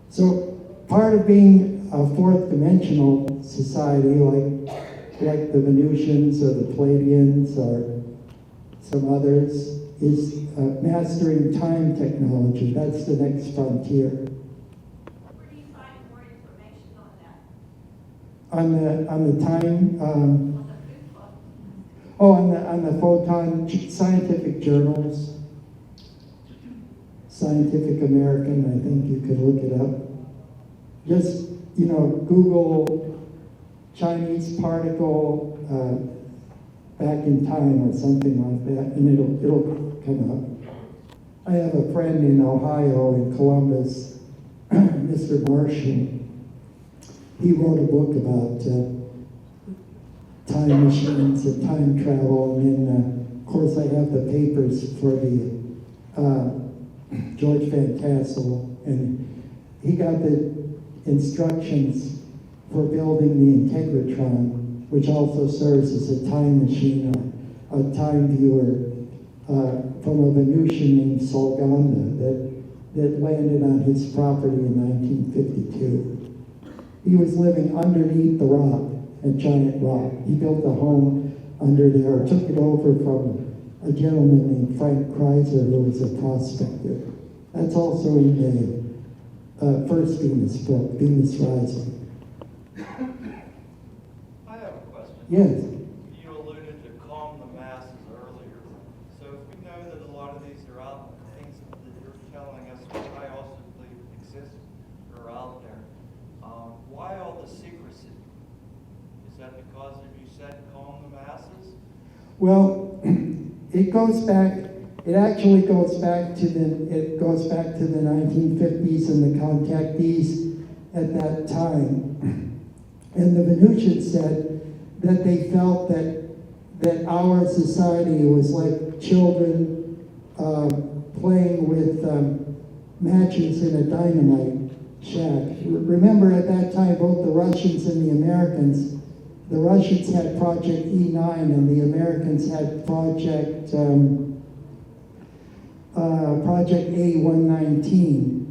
[SPEAKER 1] So part of being a fourth dimensional society, like the Venusians or the Palladians or some others, is mastering time technology. That's the next frontier.
[SPEAKER 8] Where do you find more information on that?
[SPEAKER 1] On the time,
[SPEAKER 8] On the food
[SPEAKER 1] on the photon scientific journals, Scientific American, I think you could look it up. Just, Google Chinese particle back in time or something like that, and it'll come up. I have a friend in Ohio, in Columbus, Mr. Marshall. He wrote a book about time machines and time travel, and then, of course, I have the papers for the George Van Tassel, and he got the instructions for building the Integratron, which also serves as a time machine or a time viewer, from a Venusian named Solganda that landed on his property in 1952. He was living underneath the rock, a giant rock. He built a home under there, took it over from a gentleman named Frank Kreiser, who was a prospector. That's also in the first Venus book, Venus Rising.
[SPEAKER 2] I have a question.
[SPEAKER 1] Yes.
[SPEAKER 2] You alluded to calm the masses earlier. So if we know that a lot of these are out, things that you're telling us, which I also believe exist, are out there, why all the secrecy? Is that because, as you said, calm the masses?
[SPEAKER 1] Well, it actually goes back to the 1950s and the contactees at that time. And the Venusians said that they felt that our society was like children playing with matches in a dynamite shack. Remember at that time, both the Russians and the Americans, the Russians had Project E9 and the Americans had Project A119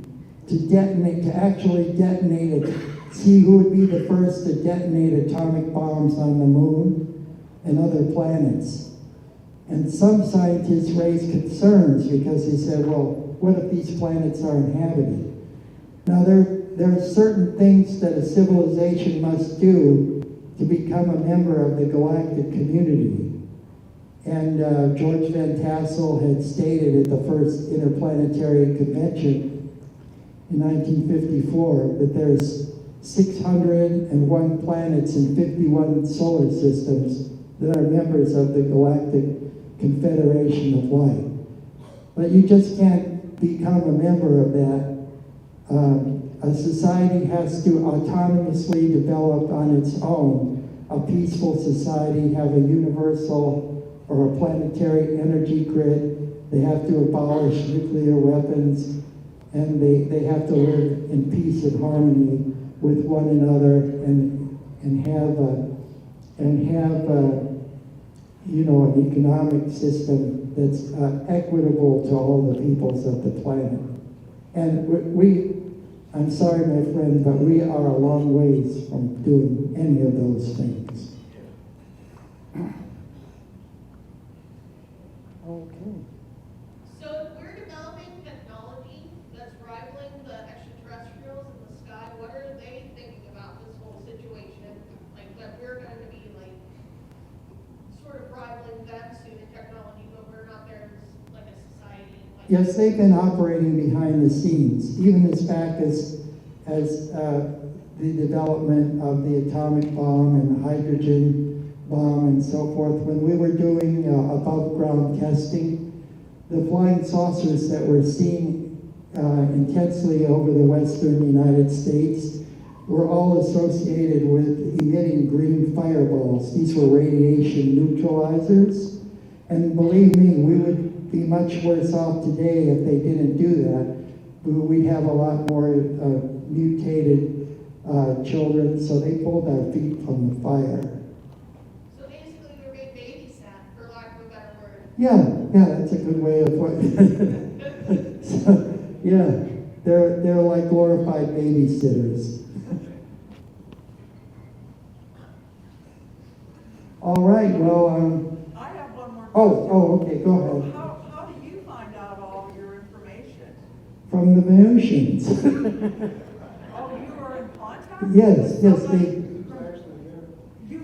[SPEAKER 1] to actually detonate it, see who would be the first to detonate atomic bombs on the moon and other planets. And some scientists raised concerns because they said, well, what if these planets are inhabited? Now, there are certain things that a civilization must do to become a member of the galactic community. And George Van Tassel had stated at the first interplanetary convention in 1954 that there's 601 planets and 51 solar systems that are members of the Galactic Confederation of Light. But you just can't become a member of that. A society has to autonomously develop on its own a peaceful society, have a universal or a planetary energy grid. They have to abolish nuclear weapons, and they have to live in peace and harmony with one another and have an economic system that's equitable to all the peoples of the planet. And I'm sorry, my friend, but we are a long ways from doing any of those things. Okay.
[SPEAKER 8] So if we're developing technology that's rivaling the extraterrestrials in the sky, what are they thinking about this whole situation? Like that we're going to be like sort of rivaling them soon in technology, but we're not there as like a society. Like,
[SPEAKER 1] Yes, they've been operating behind the scenes, even as back as the development of the atomic bomb and the hydrogen bomb and so forth. When we were doing above ground testing, the flying saucers that we're seeing intensely over the western United States were all associated with emitting green fireballs. These were radiation neutralizers. And believe me, we would be much worse off today if they didn't do that. We'd have a lot more mutated children, so they pulled our feet from the fire.
[SPEAKER 8] so basically we're being babysat, for lack of a better word.
[SPEAKER 1] Yeah, that's a good way of putting it. So, yeah, they're like glorified babysitters. All right, well,
[SPEAKER 6] I have one more question.
[SPEAKER 1] okay, go ahead.
[SPEAKER 6] How do you find out all of your information?
[SPEAKER 1] From the Venusians.
[SPEAKER 6] Oh, you were in contact?
[SPEAKER 1] Yes,
[SPEAKER 6] with
[SPEAKER 1] yes,
[SPEAKER 6] somebody
[SPEAKER 1] they-
[SPEAKER 6] you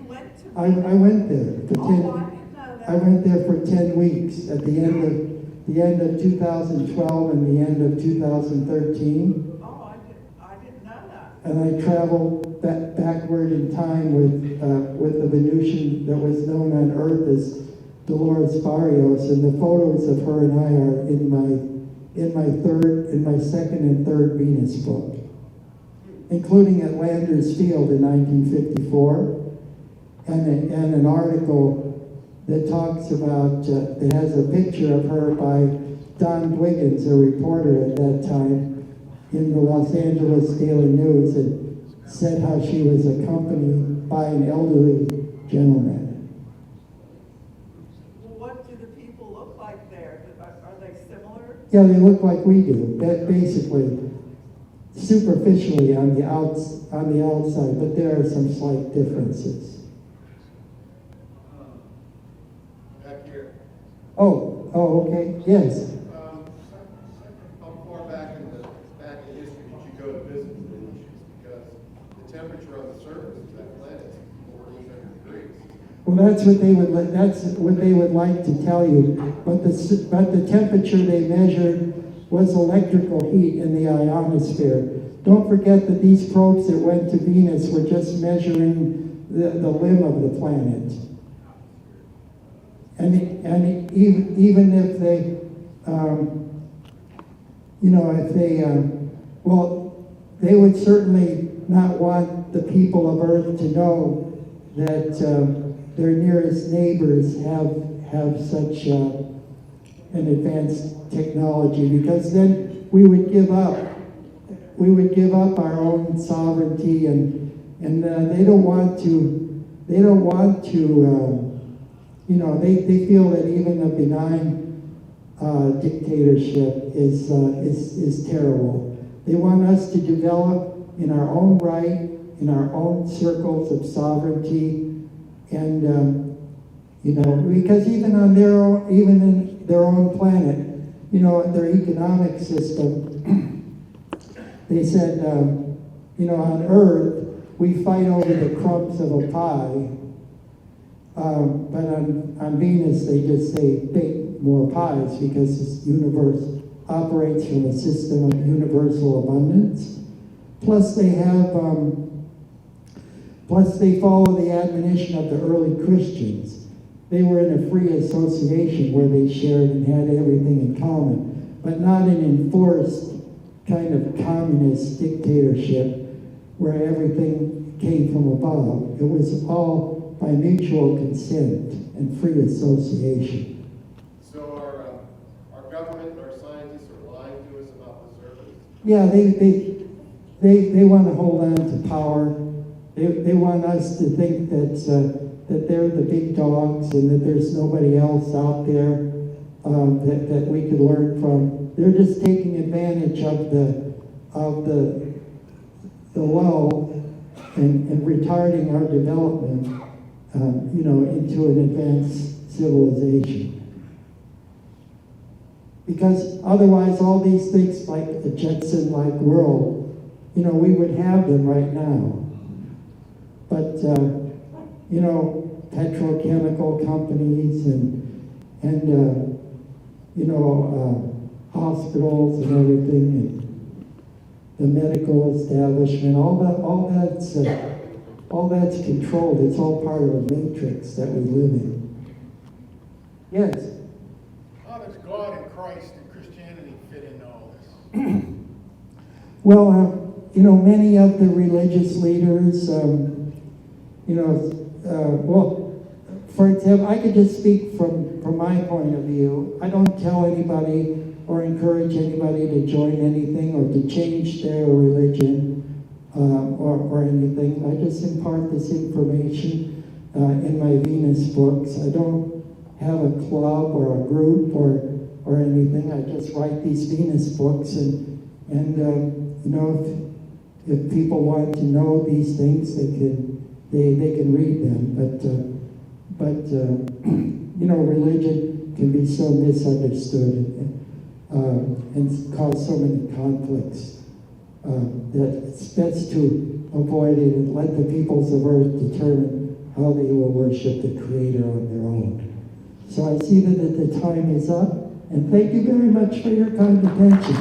[SPEAKER 6] went to?
[SPEAKER 1] I went there for 10.
[SPEAKER 6] Oh, I didn't know that.
[SPEAKER 1] I went there for 10 weeks at the end of 2012 and the end of 2013.
[SPEAKER 6] Oh, I didn't know that.
[SPEAKER 1] And I traveled backward in time with the Venusian that was known on Earth as Dolores Barrios, and the photos of her and I are in my second and third Venus book, including at Landers Field in 1954, and an article that talks about, that has a picture of her by Don Dwiggins, a reporter at that time, in the Los Angeles Daily News, and said how she was accompanied by an elderly gentleman.
[SPEAKER 6] Well, what do the people look like there? Are they similar?
[SPEAKER 1] Yeah, they look like we do, basically, superficially on the outside, but there are some slight differences.
[SPEAKER 9] Back here.
[SPEAKER 1] Oh, okay, yes.
[SPEAKER 9] How far back in history did you go to visit the Venusians? Because the temperature on the surface of that planet is 1,400 degrees.
[SPEAKER 1] Well, that's what they would like to tell you. But the temperature they measured was electrical heat in the ionosphere. Don't forget that these probes that went to Venus were just measuring the limb of the planet. And even if they, they would certainly not want the people of Earth to know that their nearest neighbors have such an advanced technology, because then we would give up we would give up our own sovereignty, and they don't want to, you know, they feel that even a benign dictatorship is terrible. They want us to develop in our own right, in our own circles of sovereignty, and you know, because even on their own, even in their own planet, you know, their economic system, they said, you know, on Earth we fight over the crumbs of a pie, but on Venus they just say bake more pies, because this universe operates from a system of universal abundance. Plus they have, plus they follow the admonition of the early Christians. They were in a free association where they shared and had everything in common, but not an enforced kind of communist dictatorship where everything came from above. It was all by mutual consent and free association.
[SPEAKER 9] So our government and our scientists are lying to us about the surface?
[SPEAKER 1] Yeah, they want to hold on to power. They want us to think that they're the big dogs and that there's nobody else out there that we could learn from. They're just taking advantage of the lull and retarding our development, you know, into an advanced civilization. Because otherwise, all these things like a Jetson-like world, you know, we would have them right now. But you know, petrochemical companies and you know, hospitals and everything, and the medical establishment, all that's controlled. It's all part of a matrix that we live in. Yes?
[SPEAKER 7] How does God and Christ and Christianity fit into all this?
[SPEAKER 1] Well, you know, many of the religious leaders, you know, well, for example, I could just speak from my point of view. I don't tell anybody or encourage anybody to join anything or to change their religion or anything. I just impart this information in my Venus books. I don't have a club or a group or anything. I just write these Venus books, and you know, if people want to know these things, they can read them. But you know, religion can be so misunderstood and cause so many conflicts that it's best to avoid it and let the peoples of Earth determine how they will worship the Creator on their own. So I see that the time is up, and thank you very much for your kind attention.